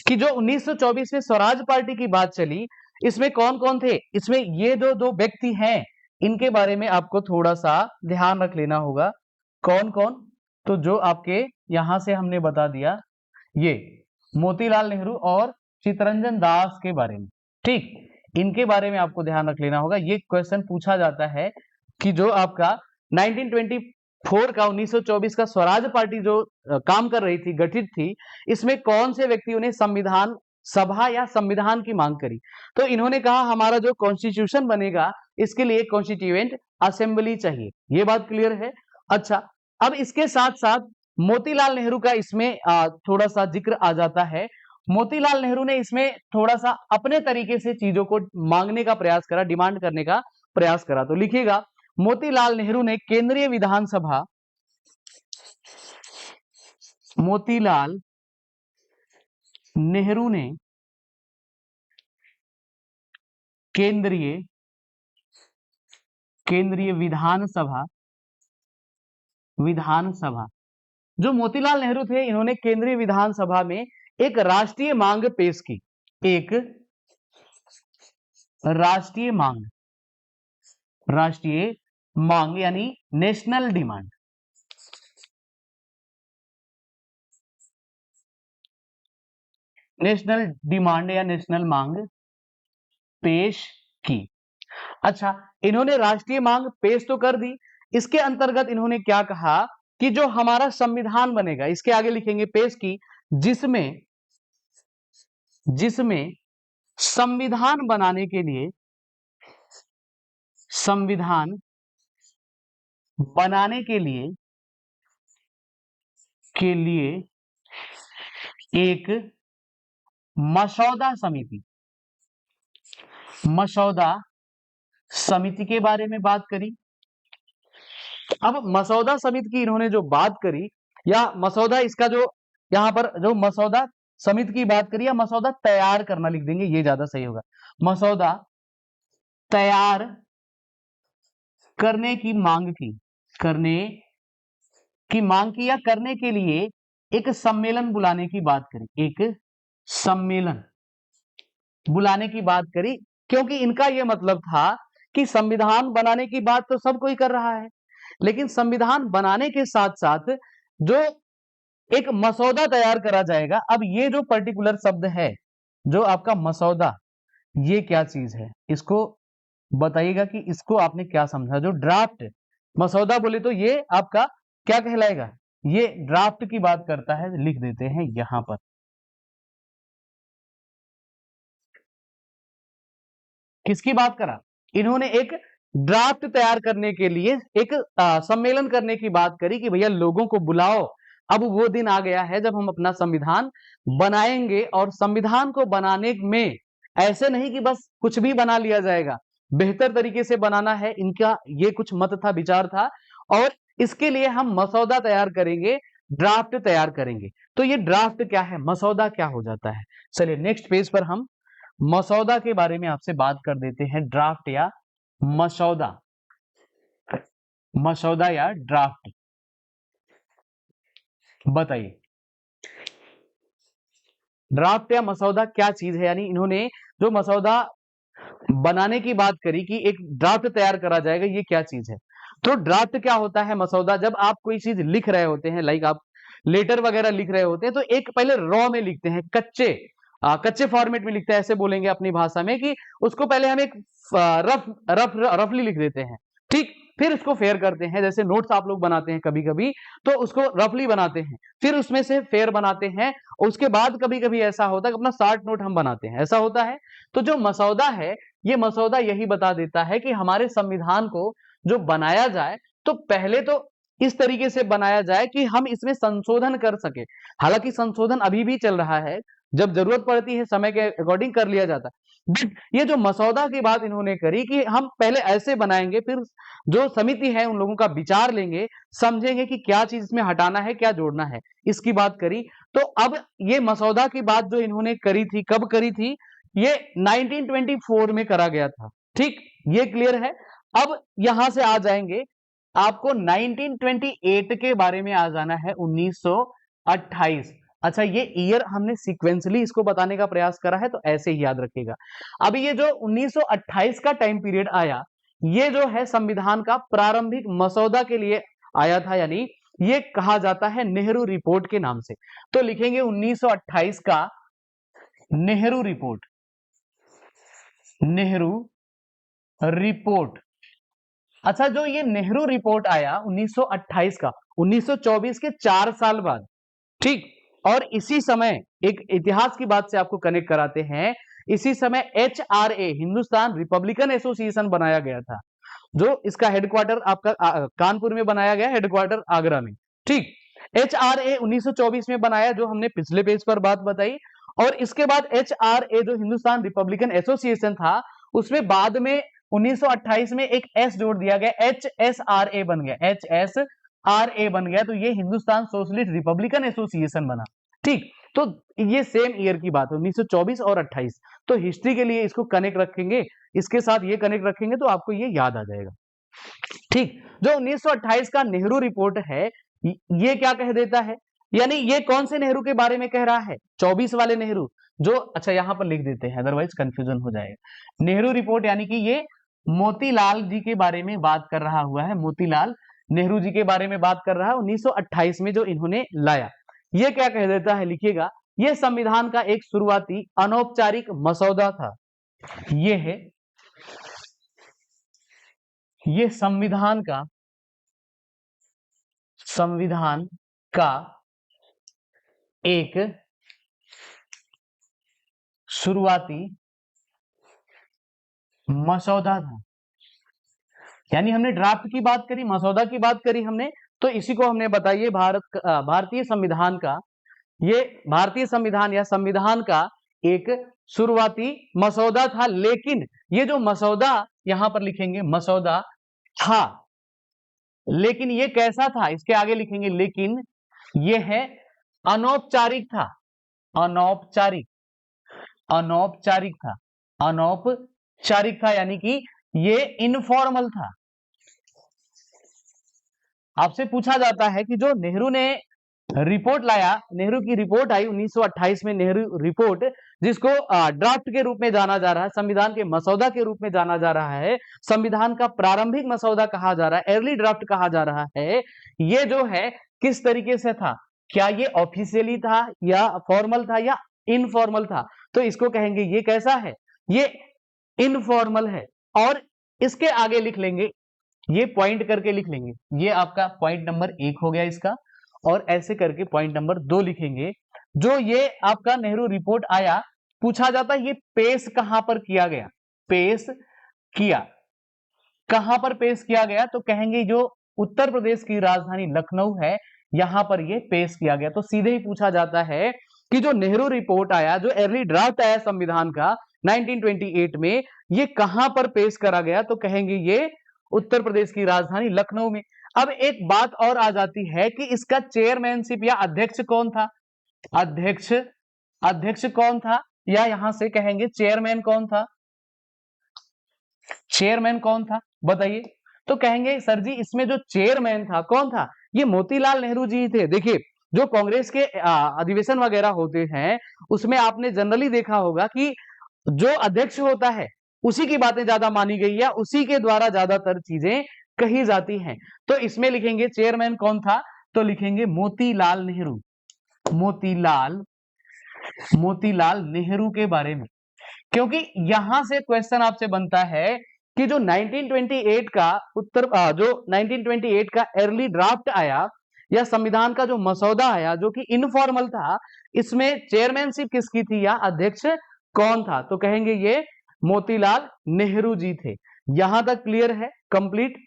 A: कि जो 1924 में स्वराज पार्टी की बात चली, इसमें कौन कौन थे, इसमें ये दो व्यक्ति हैं, इनके बारे में आपको थोड़ा सा ध्यान रख लेना होगा। कौन कौन, तो जो आपके यहां से हमने बता दिया, ये मोतीलाल नेहरू और चित्तरंजन दास के बारे में। ठीक, इनके बारे में आपको ध्यान रख लेना होगा। ये क्वेश्चन पूछा जाता है कि जो आपका 1924 का 1924 का स्वराज पार्टी जो काम कर रही थी, गठित थी, इसमें कौन से व्यक्तियों ने संविधान सभा या संविधान की मांग करी। तो इन्होंने कहा हमारा जो कॉन्स्टिट्यूशन बनेगा इसके लिए कॉन्स्टिट्यूएंट असेंबली चाहिए। ये बात क्लियर है। अच्छा, अब इसके साथ साथ मोतीलाल नेहरू का इसमें थोड़ा सा जिक्र आ जाता है। मोतीलाल नेहरू ने इसमें थोड़ा सा अपने तरीके से चीजों को मांगने का प्रयास करा, डिमांड करने का प्रयास करा। तो लिखिएगा, मोतीलाल नेहरू ने केंद्रीय विधानसभा, मोतीलाल नेहरू ने केंद्रीय विधानसभा, जो मोतीलाल नेहरू थे इन्होंने केंद्रीय विधानसभा में एक राष्ट्रीय मांग पेश की, एक राष्ट्रीय मांग यानी नेशनल डिमांड, या नेशनल मांग पेश की। अच्छा, इन्होंने राष्ट्रीय मांग पेश तो कर दी, इसके अंतर्गत इन्होंने क्या कहा कि जो हमारा संविधान बनेगा, इसके आगे लिखेंगे पेश की, जिसमें संविधान बनाने के लिए, संविधान बनाने के लिए एक मसौदा समिति के बारे में बात करी। अब मसौदा समिति की इन्होंने जो बात करी, या मसौदा, इसका जो यहां पर जो मसौदा समिति की बात करी, या मसौदा तैयार करना लिख देंगे, ये ज्यादा सही होगा। मसौदा तैयार करने की मांग की, या करने के लिए एक सम्मेलन बुलाने की बात करी, एक सम्मेलन बुलाने की बात करी। क्योंकि इनका ये मतलब था कि संविधान बनाने की बात तो सब कोई कर रहा है, लेकिन संविधान बनाने के साथ साथ जो एक मसौदा तैयार करा जाएगा। अब ये जो पर्टिकुलर शब्द है, जो आपका मसौदा, ये क्या चीज है, इसको बताइएगा कि इसको आपने क्या समझा। जो ड्राफ्ट मसौदा बोले तो ये आपका क्या कहलाएगा, ये ड्राफ्ट की बात करता है, लिख देते हैं यहां पर। किसकी बात करा, इन्होंने एक ड्राफ्ट तैयार करने के लिए एक सम्मेलन करने की बात करी कि भैया लोगों को बुलाओ, अब वो दिन आ गया है जब हम अपना संविधान बनाएंगे। और संविधान को बनाने में ऐसे नहीं कि बस कुछ भी बना लिया जाएगा, बेहतर तरीके से बनाना है, इनका ये कुछ मत था, विचार था, और इसके लिए हम मसौदा तैयार करेंगे, ड्राफ्ट तैयार करेंगे। तो ये ड्राफ्ट क्या है, मसौदा क्या हो जाता है। चलिए नेक्स्ट पेज पर हम मसौदा के बारे में आपसे बात कर देते हैं। ड्राफ्ट या मसौदा, मसौदा या ड्राफ्ट, बताइए ड्राफ्ट या मसौदा क्या चीज है। यानी इन्होंने जो मसौदा बनाने की बात करी कि एक ड्राफ्ट तैयार करा जाएगा, ये क्या चीज है। तो ड्राफ्ट क्या होता है, मसौदा, जब आप कोई चीज लिख रहे होते हैं, लाइक आप लेटर वगैरह लिख रहे होते हैं, तो एक पहले रॉ में लिखते हैं, कच्चे फॉर्मेट में लिखते हैं, ऐसे बोलेंगे अपनी भाषा में कि उसको पहले हम एक रफली लिख देते हैं, ठीक। फिर उसको फेयर करते हैं, जैसे नोट्स आप लोग बनाते हैं कभी कभी, तो उसको रफली बनाते हैं, फिर उसमें से फेयर बनाते हैं। उसके बाद कभी कभी ऐसा होता है कि अपना शार्ट नोट हम बनाते हैं, ऐसा होता है। तो जो मसौदा है, ये मसौदा यही बता देता है कि हमारे संविधान को जो बनाया जाए, तो पहले तो इस तरीके से बनाया जाए कि हम इसमें संशोधन कर सके। हालांकि संशोधन अभी भी चल रहा है, जब जरूरत पड़ती है समय के अकॉर्डिंग कर लिया जाता है। बट ये जो मसौदा की बात इन्होंने करी कि हम पहले ऐसे बनाएंगे, फिर जो समिति है उन लोगों का विचार लेंगे, समझेंगे कि क्या चीज इसमें हटाना है, क्या जोड़ना है, इसकी बात करी। तो अब ये मसौदा की बात जो इन्होंने करी थी, कब करी थी, ये 1924 में करा गया था, ठीक, ये क्लियर है। अब यहां से आ जाएंगे, आपको 1928 के बारे में आ जाना है, 1928। अच्छा, ये ईयर हमने सीक्वेंसली इसको बताने का प्रयास करा है, तो ऐसे ही याद रखिएगा। अभी ये जो 1928 का टाइम पीरियड आया, ये जो है संविधान का प्रारंभिक मसौदा के लिए आया था, यानी ये कहा जाता है नेहरू रिपोर्ट के नाम से। तो लिखेंगे 1928 का नेहरू रिपोर्ट, नेहरू रिपोर्ट। अच्छा, जो ये नेहरू रिपोर्ट आया 1928 का, 1924 के 4 साल बाद, ठीक। और इसी समय एक इतिहास की बात से आपको कनेक्ट कराते हैं, इसी समय HRA, हिंदुस्तान रिपब्लिकन एसोसिएशन बनाया गया था, जो इसका हेडक्वार्टर आपका कानपुर में बनाया गया, हेडक्वार्टर आगरा में, ठीक। HRA 1924 में बनाया, जो हमने पिछले पेज पर बात बताई। और इसके बाद HRA जो हिंदुस्तान रिपब्लिकन एसोसिएशन था, उसमें बाद में 1928 में एक एस जोड़ दिया गया, HSRA बन गया, HSRA बन गया, तो ये हिंदुस्तान सोशलिस्ट रिपब्लिकन एसोसिएशन बना, ठीक। तो ये सेम ईयर की बात है, 1924 और 28। तो हिस्ट्री के लिए इसको कनेक्ट रखेंगे, इसके साथ ये कनेक्ट रखेंगे, तो आपको ये याद आ जाएगा, ठीक। जो 1928 का नेहरू रिपोर्ट है, ये क्या कह देता है, यानी ये कौन से नेहरू के बारे में कह रहा है, 24 वाले नेहरू, जो, अच्छा यहां पर लिख देते हैं, अदरवाइज कंफ्यूजन हो जाएगा। नेहरू रिपोर्ट यानी कि ये मोतीलाल जी के बारे में बात कर रहा हुआ है, मोतीलाल नेहरू जी के बारे में बात कर रहा है, 1928 में जो इन्होंने लाया। ये क्या कह देता है, लिखिएगा, ये संविधान का एक शुरुआती अनौपचारिक मसौदा था। ये है, ये संविधान का एक शुरुआती मसौदा था। यानी हमने ड्राफ्ट की बात करी, मसौदा की बात करी हमने, तो इसी को हमने बताइए भारतीय संविधान का, ये भारतीय संविधान या संविधान का एक शुरुआती मसौदा था। लेकिन ये जो मसौदा यहां पर लिखेंगे, मसौदा था, लेकिन ये कैसा था, इसके आगे लिखेंगे, लेकिन ये है अनौपचारिक था, अनौपचारिक, अनौपचारिक था, अनौपचारिक था, यानी कि ये इनफॉर्मल था। आपसे पूछा जाता है कि जो नेहरू ने रिपोर्ट लाया, नेहरू की रिपोर्ट आई 1928 में, नेहरू रिपोर्ट, जिसको ड्राफ्ट के रूप में जाना जा रहा है, संविधान के मसौदा के रूप में जाना जा रहा है, संविधान का प्रारंभिक मसौदा कहा जा रहा है, अर्ली ड्राफ्ट कहा जा रहा है। ये जो है किस तरीके से था, क्या ये ऑफिशियली था या फॉर्मल था या इनफॉर्मल था? तो इसको कहेंगे ये कैसा है, ये इनफॉर्मल है। और इसके आगे लिख लेंगे, ये पॉइंट करके लिख लेंगे, ये आपका पॉइंट नंबर 1 हो गया इसका, और ऐसे करके पॉइंट नंबर 2 लिखेंगे। जो ये आपका नेहरू रिपोर्ट आया, पूछा जाता है ये पेश कहां पर किया गया, पेश किया कहां पर पेश किया गया, तो कहेंगे जो उत्तर प्रदेश की राजधानी लखनऊ है, यहां पर ये पेश किया गया। तो सीधे ही पूछा जाता है कि जो नेहरू रिपोर्ट आया, जो अर्ली ड्राफ्ट आया संविधान का 1928 में, ये कहां पर पेश करा गया, तो कहेंगे ये उत्तर प्रदेश की राजधानी लखनऊ में। अब एक बात और आ जाती है कि इसका चेयरमैनशिप या अध्यक्ष कौन था, अध्यक्ष कौन था, या यहां से कहेंगे चेयरमैन कौन था, चेयरमैन कौन था बताइए। तो कहेंगे सर जी इसमें जो चेयरमैन था कौन था, ये मोतीलाल नेहरू जी थे। देखिए जो कांग्रेस के अधिवेशन वगैरह होते हैं, उसमें आपने जनरली देखा होगा कि जो अध्यक्ष होता है उसी की बातें ज्यादा मानी गई है, उसी के द्वारा ज्यादातर चीजें कही जाती हैं। तो इसमें लिखेंगे चेयरमैन कौन था, तो लिखेंगे मोतीलाल नेहरू, मोतीलाल नेहरू के बारे में। क्योंकि यहां से क्वेश्चन आपसे बनता है कि जो 1928 का जो 1928 का अर्ली ड्राफ्ट आया या संविधान का जो मसौदा आया जो कि इनफॉर्मल था, इसमें चेयरमैनशिप किसकी थी या अध्यक्ष कौन था, तो कहेंगे ये मोतीलाल नेहरू जी थे। यहां तक क्लियर है, कंप्लीट?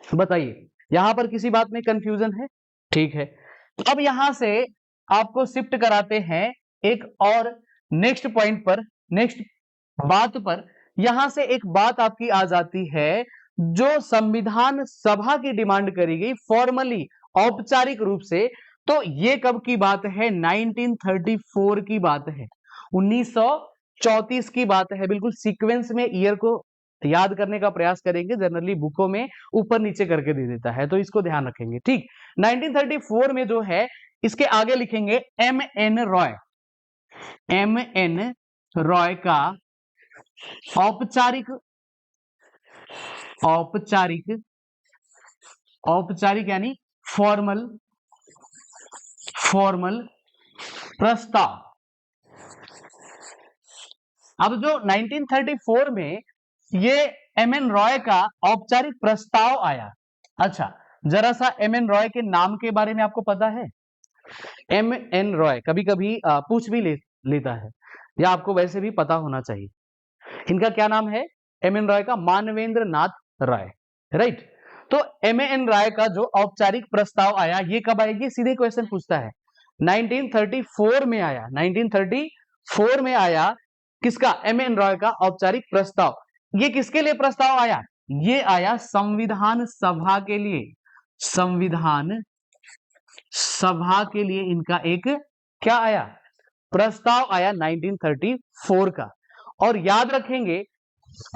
A: बताइए यहां पर किसी बात में कंफ्यूजन है? ठीक है, अब यहां से आपको शिफ्ट कराते हैं एक और नेक्स्ट पॉइंट पर, नेक्स्ट बात पर। यहां से एक बात आपकी आ जाती है, जो संविधान सभा की डिमांड करी गई फॉर्मली, औपचारिक रूप से, तो ये कब की बात है, 1934 की बात है, 1934 की बात है। बिल्कुल सीक्वेंस में ईयर को याद करने का प्रयास करेंगे, जनरली बुकों में ऊपर नीचे करके दे देता है, तो इसको ध्यान रखेंगे। ठीक, 1934 में जो है, इसके आगे लिखेंगे M.N. रॉय, M.N. रॉय का औपचारिक यानी फॉर्मल प्रस्ताव। अब जो 1934 में ये M.N. रॉय का औपचारिक प्रस्ताव आया, अच्छा जरा सा M.N. रॉय के नाम के बारे में आपको पता है? M.N. रॉय कभी कभी पूछ भी लेता है, या आपको वैसे भी पता होना चाहिए। इनका क्या नाम है? M.N. रॉय का मानवेंद्र नाथ राय, राइट। तो M.N. रॉय का जो औपचारिक प्रस्ताव आया, ये कब आया? ये सीधे क्वेश्चन पूछता है, 1934 में आया, 1934 में आया। किसका? M.N. रॉय का औपचारिक प्रस्ताव। ये किसके लिए प्रस्ताव आया? ये आया संविधान सभा के लिए, संविधान सभा के लिए इनका एक क्या आया? प्रस्ताव आया 1934 का। और याद रखेंगे,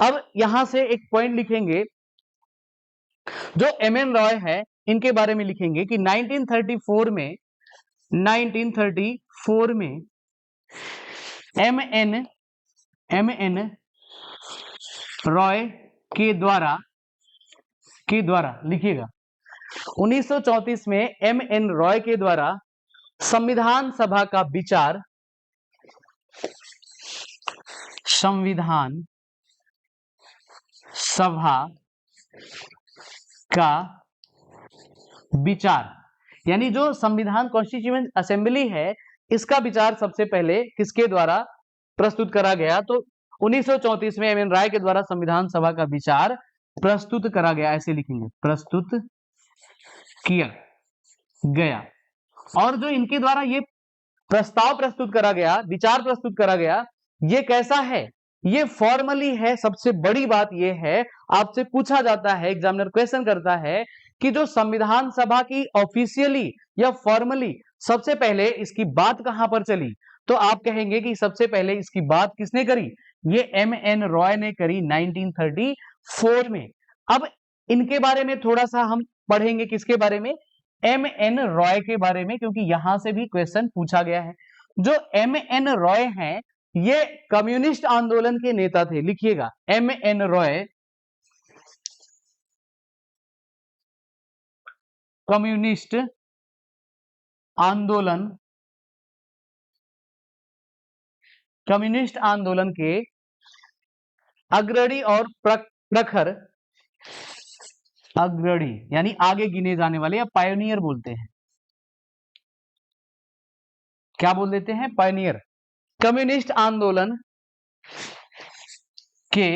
A: अब यहां से एक पॉइंट लिखेंगे, जो M.N. रॉय है इनके बारे में लिखेंगे कि 1934 में M.N. रॉय के द्वारा लिखिएगा, 1934 में M.N. रॉय के द्वारा संविधान सभा का विचार, संविधान सभा का विचार, यानी जो संविधान कॉन्स्टिट्यूएंट असेंबली है, इसका विचार सबसे पहले किसके द्वारा प्रस्तुत करा गया? तो 1934 में M.N. रॉय के द्वारा संविधान सभा का विचार प्रस्तुत करा गया, ऐसे लिखेंगे, प्रस्तुत किया गया। और जो इनके द्वारा ये प्रस्ताव प्रस्तुत करा गया, विचार प्रस्तुत करा गया, ये कैसा है? ये फॉर्मली है। सबसे बड़ी बात ये है, आपसे पूछा जाता है, एग्जामिनर क्वेश्चन करता है कि जो संविधान सभा की ऑफिशियली या फॉर्मली सबसे पहले इसकी बात कहां पर चली, तो आप कहेंगे कि सबसे पहले इसकी बात किसने करी? ये M.N. रॉय ने करी 1934 में। अब इनके बारे में थोड़ा सा हम पढ़ेंगे, किसके बारे में? एम.एन. रॉय के बारे में, क्योंकि यहां से भी क्वेश्चन पूछा गया है। जो एम.एन. रॉय हैं, ये कम्युनिस्ट आंदोलन के नेता थे। लिखिएगा, एम.एन. रॉय कम्युनिस्ट आंदोलन के अग्रणी और प्रखर अग्रणी यानी आगे गिने जाने वाले, या पायोनियर बोलते हैं। क्या बोल देते हैं? पायोनियर। कम्युनिस्ट आंदोलन के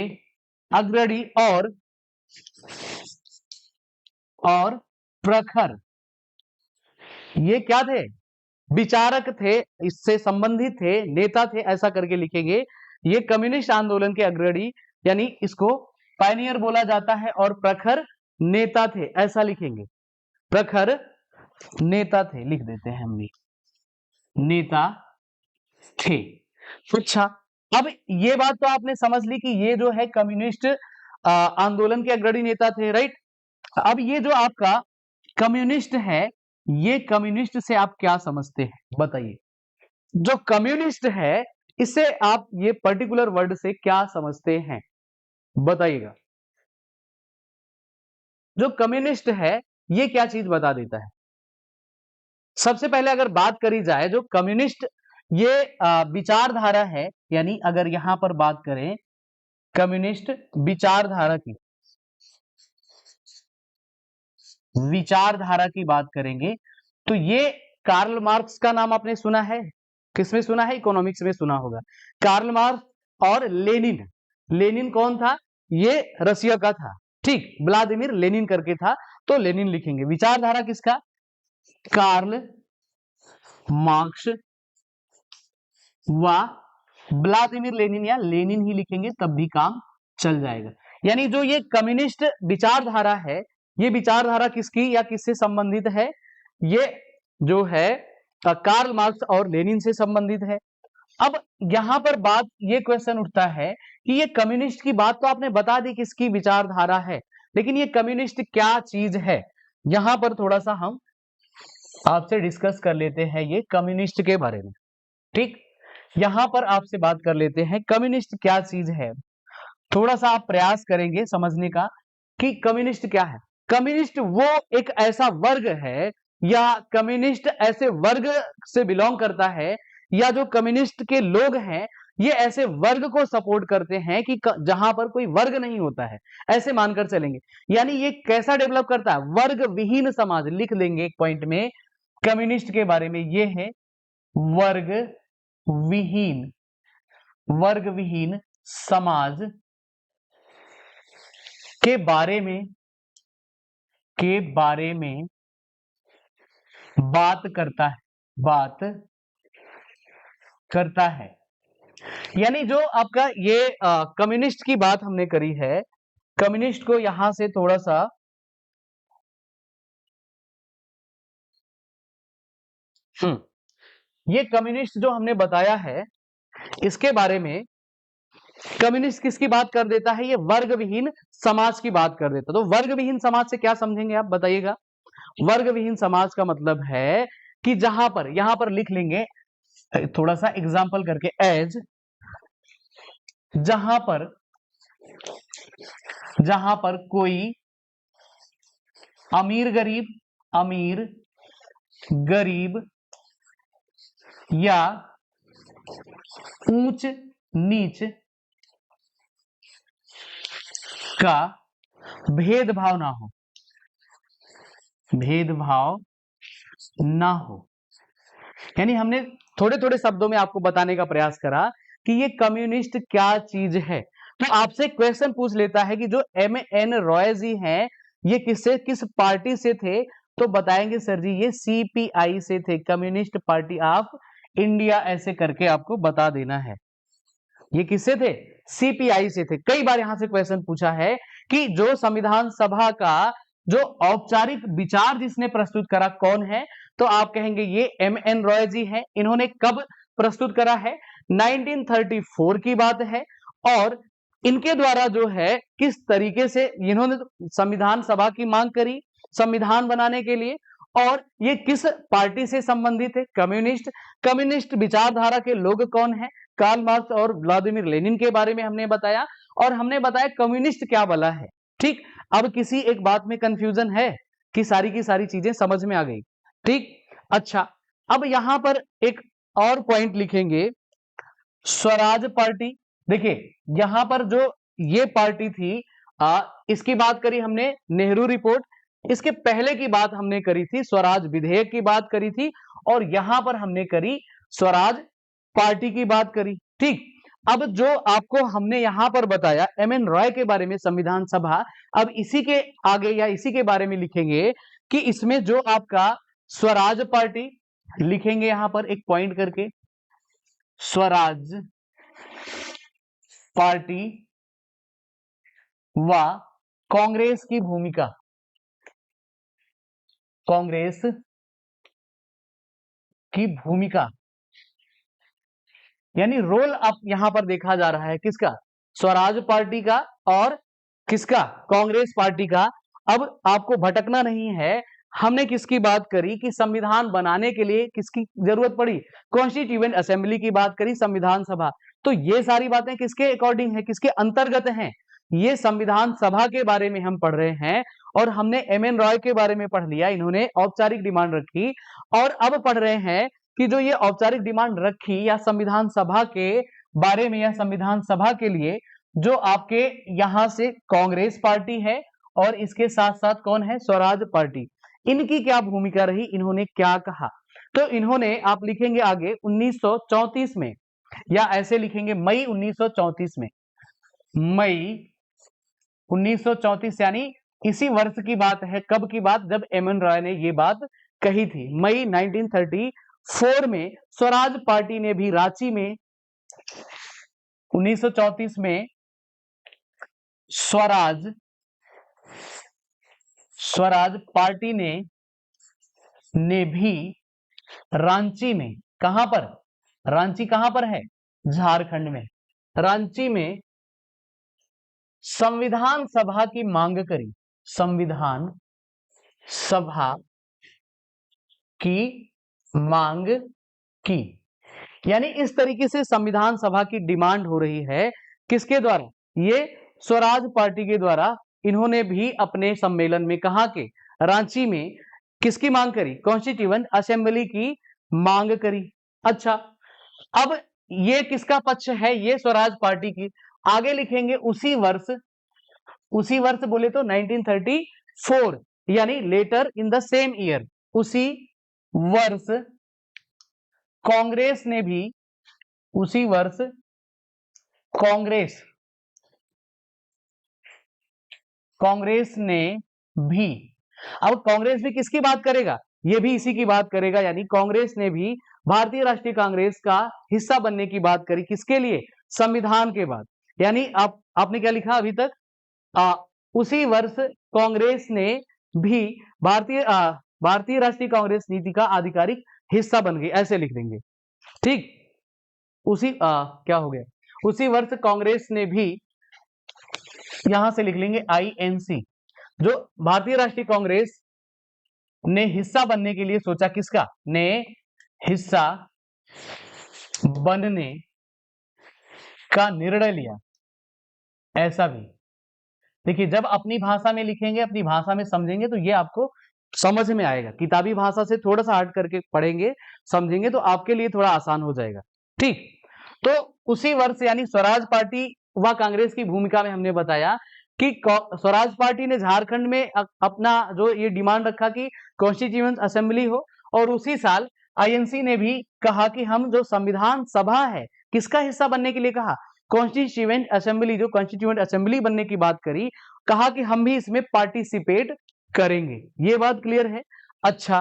A: अग्रणी और प्रखर, ये क्या थे? विचारक थे, इससे संबंधित थे, नेता थे, ऐसा करके लिखेंगे। ये कम्युनिस्ट आंदोलन के अग्रणी यानी इसको पायनियर बोला जाता है, और प्रखर नेता थे, ऐसा लिखेंगे। प्रखर नेता थे, लिख देते हैं हम भी, नेता थे। अच्छा, अब ये बात तो आपने समझ ली कि ये जो है कम्युनिस्ट आंदोलन के अग्रणी नेता थे, राइट। अब ये जो आपका कम्युनिस्ट है, ये कम्युनिस्ट से आप क्या समझते हैं? बताइए। जो कम्युनिस्ट है, इससे आप ये पर्टिकुलर वर्ड से क्या समझते हैं? बताइएगा। जो कम्युनिस्ट है, ये क्या चीज बता देता है? सबसे पहले अगर बात करी जाए, जो कम्युनिस्ट ये विचारधारा है, यानी अगर यहां पर बात करें कम्युनिस्ट विचारधारा की बात करेंगे, तो ये कार्ल मार्क्स का नाम आपने सुना है? किसमें सुना है? इकोनॉमिक्स में सुना होगा। कार्ल मार्क्स और लेनिन। लेनिन कौन था? ये रशिया का था, ठीक, व्लादिमीर लेनिन करके था, तो लेनिन लिखेंगे। विचारधारा किसका? कार्ल मार्क्स व व्लादिमीर लेनिन, या लेनिन ही लिखेंगे तब भी काम चल जाएगा। यानी जो ये कम्युनिस्ट विचारधारा है, ये विचारधारा किसकी या किससे संबंधित है? ये जो है कार्ल मार्क्स और लेनिन से संबंधित है। अब यहां पर बात, ये क्वेश्चन उठता है कि ये कम्युनिस्ट की बात तो आपने बता दी किसकी विचारधारा है, लेकिन ये कम्युनिस्ट क्या चीज है? यहां पर थोड़ा सा हम आपसे डिस्कस कर लेते हैं ये कम्युनिस्ट के बारे में, ठीक। यहां पर आपसे बात कर लेते हैं कम्युनिस्ट क्या चीज है। थोड़ा सा आप प्रयास करेंगे समझने का कि कम्युनिस्ट क्या है। कम्युनिस्ट वो एक ऐसा वर्ग है, या कम्युनिस्ट ऐसे वर्ग से बिलोंग करता है, या जो कम्युनिस्ट के लोग हैं, ये ऐसे वर्ग को सपोर्ट करते हैं कि जहां पर कोई वर्ग नहीं होता है, ऐसे मानकर चलेंगे। यानी ये कैसा डेवलप करता है? वर्ग विहीन समाज। लिख लेंगे एक पॉइंट में कम्युनिस्ट के बारे में, ये है वर्ग विहीन समाज के बारे में बात करता है। यानी जो आपका ये कम्युनिस्ट की बात हमने करी है, कम्युनिस्ट को यहां से थोड़ा सा ये कम्युनिस्ट जो हमने बताया है, इसके बारे में कम्युनिस्ट किसकी बात कर देता है? ये वर्ग विहीन समाज की बात कर देता। तो वर्ग विहीन समाज से क्या समझेंगे आप? बताइएगा। वर्ग विहीन समाज का मतलब है कि जहां पर, यहां पर लिख लेंगे थोड़ा सा एग्जाम्पल करके, एज जहां पर कोई अमीर गरीब या ऊंच नीच का भेदभाव ना हो। यानी हमने थोड़े थोड़े शब्दों में आपको बताने का प्रयास करा कि ये कम्युनिस्ट क्या चीज है। तो आपसे क्वेश्चन पूछ लेता है कि जो एम.एन. रॉय जी हैं, ये किस पार्टी से थे? तो बताएंगे सर जी ये सीपीआई से थे, कम्युनिस्ट पार्टी ऑफ इंडिया, ऐसे करके आपको बता देना है। ये किससे थे? सीपीआई से थे। कई बार यहां से क्वेश्चन पूछा है कि जो संविधान सभा का जो औपचारिक विचार जिसने प्रस्तुत करा कौन है? तो आप कहेंगे ये एम.एन. रॉय जी हैं। इन्होंने कब प्रस्तुत करा है? 1934 की बात है। और इनके द्वारा जो है किस तरीके से इन्होंने संविधान सभा की मांग करी संविधान बनाने के लिए, और ये किस पार्टी से संबंधित है? कम्युनिस्ट। कम्युनिस्ट विचारधारा के लोग कौन है? कार्ल मार्क्स और व्लादिमीर लेनिन के बारे में हमने बताया, और हमने बताया कम्युनिस्ट क्या भला है। ठीक, अब किसी एक बात में कंफ्यूजन है कि सारी की सारी चीजें समझ में आ गई? ठीक, अच्छा, अब यहां पर एक और पॉइंट लिखेंगे, स्वराज पार्टी। देखिए यहां पर जो ये पार्टी थी, इसकी बात करी हमने नेहरू रिपोर्ट, इसके पहले की बात हमने करी थी स्वराज विधेयक की बात करी थी, और यहां पर हमने करी स्वराज पार्टी की बात करी। ठीक, अब जो आपको हमने यहां पर बताया एम.एन. रॉय के बारे में संविधान सभा, अब इसी के आगे या इसी के बारे में लिखेंगे कि इसमें जो आपका स्वराज पार्टी लिखेंगे यहां पर एक पॉइंट करके, स्वराज पार्टी व कांग्रेस की भूमिका, कांग्रेस की भूमिका, यानी रोल अब यहां पर देखा जा रहा है किसका? स्वराज पार्टी का और किसका? कांग्रेस पार्टी का। अब आपको भटकना नहीं है, हमने किसकी बात करी कि संविधान बनाने के लिए किसकी जरूरत पड़ी? कॉन्स्टिट्यूएंट असेंबली की बात करी, संविधान सभा। तो ये सारी बातें किसके अकॉर्डिंग है, किसके अंतर्गत हैं? ये संविधान सभा के बारे में हम पढ़ रहे हैं, और हमने एम.एन. रॉय के बारे में पढ़ लिया, इन्होंने औपचारिक डिमांड रखी, और अब पढ़ रहे हैं कि जो ये औपचारिक डिमांड रखी या संविधान सभा के बारे में या संविधान सभा के लिए जो आपके यहां से कांग्रेस पार्टी है और इसके साथ साथ कौन है? स्वराज पार्टी। इनकी क्या भूमिका रही, इन्होंने क्या कहा? तो इन्होंने, आप लिखेंगे आगे 1934 में, या ऐसे लिखेंगे मई 1934 में, मई 1934 यानी इसी वर्ष की बात है। कब की बात? जब एम.एन. रॉय ने ये बात कही थी, मई 1934 में स्वराज पार्टी ने भी रांची में 1934 में स्वराज पार्टी ने भी रांची में, कहां पर? रांची कहां पर है? झारखंड में। रांची में संविधान सभा की मांग करी, संविधान सभा की मांग की, यानी इस तरीके से संविधान सभा की डिमांड हो रही है किसके द्वारा? ये स्वराज पार्टी के द्वारा। इन्होंने भी अपने सम्मेलन में कहा कि रांची में किसकी मांग करी? कॉन्स्टिट्यूएंट असेंबली की मांग करी। अच्छा, अब ये किसका पक्ष है? ये स्वराज पार्टी की। आगे लिखेंगे उसी वर्ष बोले तो 1934, यानी later in the same year, उसी वर्ष कांग्रेस ने भी, उसी वर्ष कांग्रेस ने भी, अब कांग्रेस भी किसकी बात करेगा? ये भी इसी की बात करेगा, यानी कांग्रेस ने भी भारतीय राष्ट्रीय कांग्रेस का हिस्सा बनने की बात करी। किसके लिए? संविधान के बाद। यानी आपने क्या लिखा अभी तक? उसी वर्ष कांग्रेस ने भी भारतीय राष्ट्रीय कांग्रेस नीति का आधिकारिक हिस्सा बन गई, ऐसे लिख देंगे। ठीक, उसी क्या हो गया? उसी वर्ष कांग्रेस ने भी, यहां से लिख लेंगे INC, जो भारतीय राष्ट्रीय कांग्रेस ने हिस्सा बनने के लिए सोचा, किसका? ने हिस्सा बनने का निर्णय लिया। ऐसा भी देखिए, जब अपनी भाषा में लिखेंगे, अपनी भाषा में समझेंगे तो ये आपको समझ में आएगा। किताबी भाषा से थोड़ा सा हट करके पढ़ेंगे, समझेंगे तो आपके लिए थोड़ा आसान हो जाएगा। ठीक, तो उसी वर्ष यानी स्वराज पार्टी व कांग्रेस की भूमिका में हमने बताया कि स्वराज पार्टी ने झारखंड में अपना जो ये डिमांड रखा कि कॉन्स्टिट्यूएंट असेंबली हो, और उसी साल INC ने भी कहा कि हम जो संविधान सभा है किसका हिस्सा बनने के लिए कहा? कॉन्स्टिट्यूएंट असेंबली, जो कॉन्स्टिट्यूएंट असेंबली बनने की बात करी, कहा कि हम भी इसमें पार्टिसिपेट करेंगे। ये बात क्लियर है? अच्छा,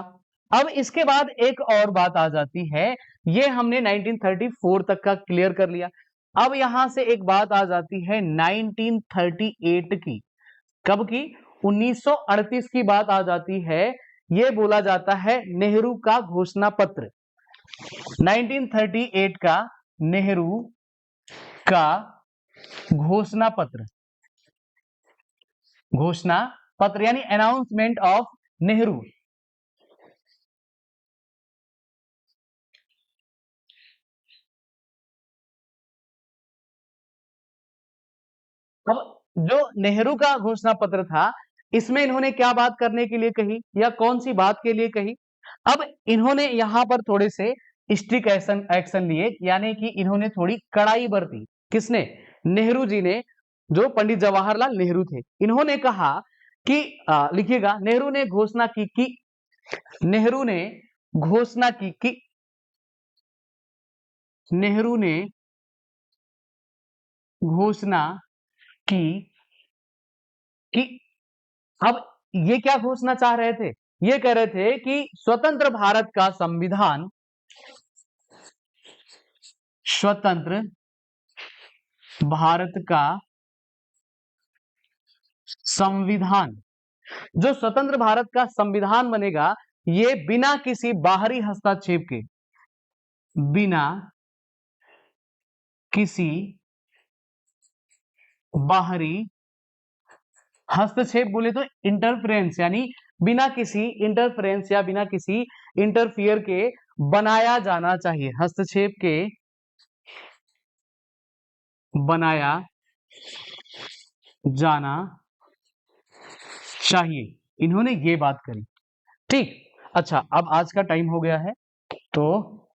A: अब इसके बाद एक और बात आ जाती है, ये हमने 1934 तक का क्लियर कर लिया। अब यहां से एक बात आ जाती है 1938 की। कब की? 1938 की बात आ जाती है। ये बोला जाता है नेहरू का घोषणा पत्र। 1938 का नेहरू का घोषणा पत्र यानी अनाउंसमेंट ऑफ नेहरू। अब जो नेहरू का घोषणा पत्र था, इसमें इन्होंने क्या बात करने के लिए कही या कौन सी बात के लिए कही? अब इन्होंने यहाँ पर थोड़े से स्ट्रिक्ट एक्शन एक्शन लिए, यानी कि इन्होंने थोड़ी कड़ाई बरती। किसने? नेहरू जी ने, जो पंडित जवाहरलाल नेहरू थे। इन्होंने कहा कि लिखिएगा, नेहरू ने घोषणा की कि नेहरू ने घोषणा की कि नेहरू ने घोषणा की कि अब ये क्या घोषणा चाह रहे थे? ये कह रहे थे कि स्वतंत्र भारत का संविधान, स्वतंत्र भारत का संविधान, जो स्वतंत्र भारत का संविधान बनेगा, ये बिना किसी बाहरी हस्तक्षेप के, बिना किसी बाहरी हस्तक्षेप बोले तो इंटरफेरेंस, यानी बिना किसी इंटरफेरेंस या बिना किसी इंटरफियर के बनाया जाना चाहिए। हस्तक्षेप के बनाया जाना चाहिए, इन्होंने ये बात करी। ठीक, अच्छा, अब आज का टाइम हो गया है, तो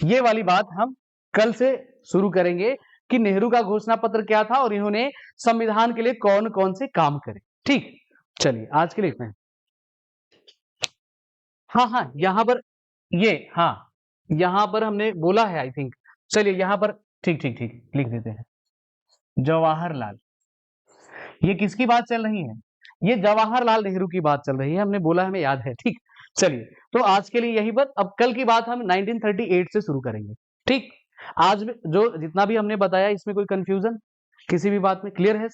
A: ये वाली बात हम कल से शुरू करेंगे कि नेहरू का घोषणा पत्र क्या था और इन्होंने संविधान के लिए कौन कौन से काम करे। ठीक, चलिए आज के लिए इतना है। हाँ हाँ, यहाँ पर ये, हाँ यहाँ पर हमने बोला है आई थिंक। चलिए यहाँ पर ठीक ठीक ठीक लिख देते हैं, जवाहरलाल। ये किसकी बात चल रही है? ये जवाहरलाल नेहरू की बात चल रही है, हमने बोला, हमें याद है। ठीक, चलिए तो आज के लिए यही बात। अब कल की बात हम 1938 से शुरू करेंगे। ठीक, आज जो जितना भी हमने बताया, इसमें कोई कंफ्यूजन किसी भी बात में क्लियर है सब?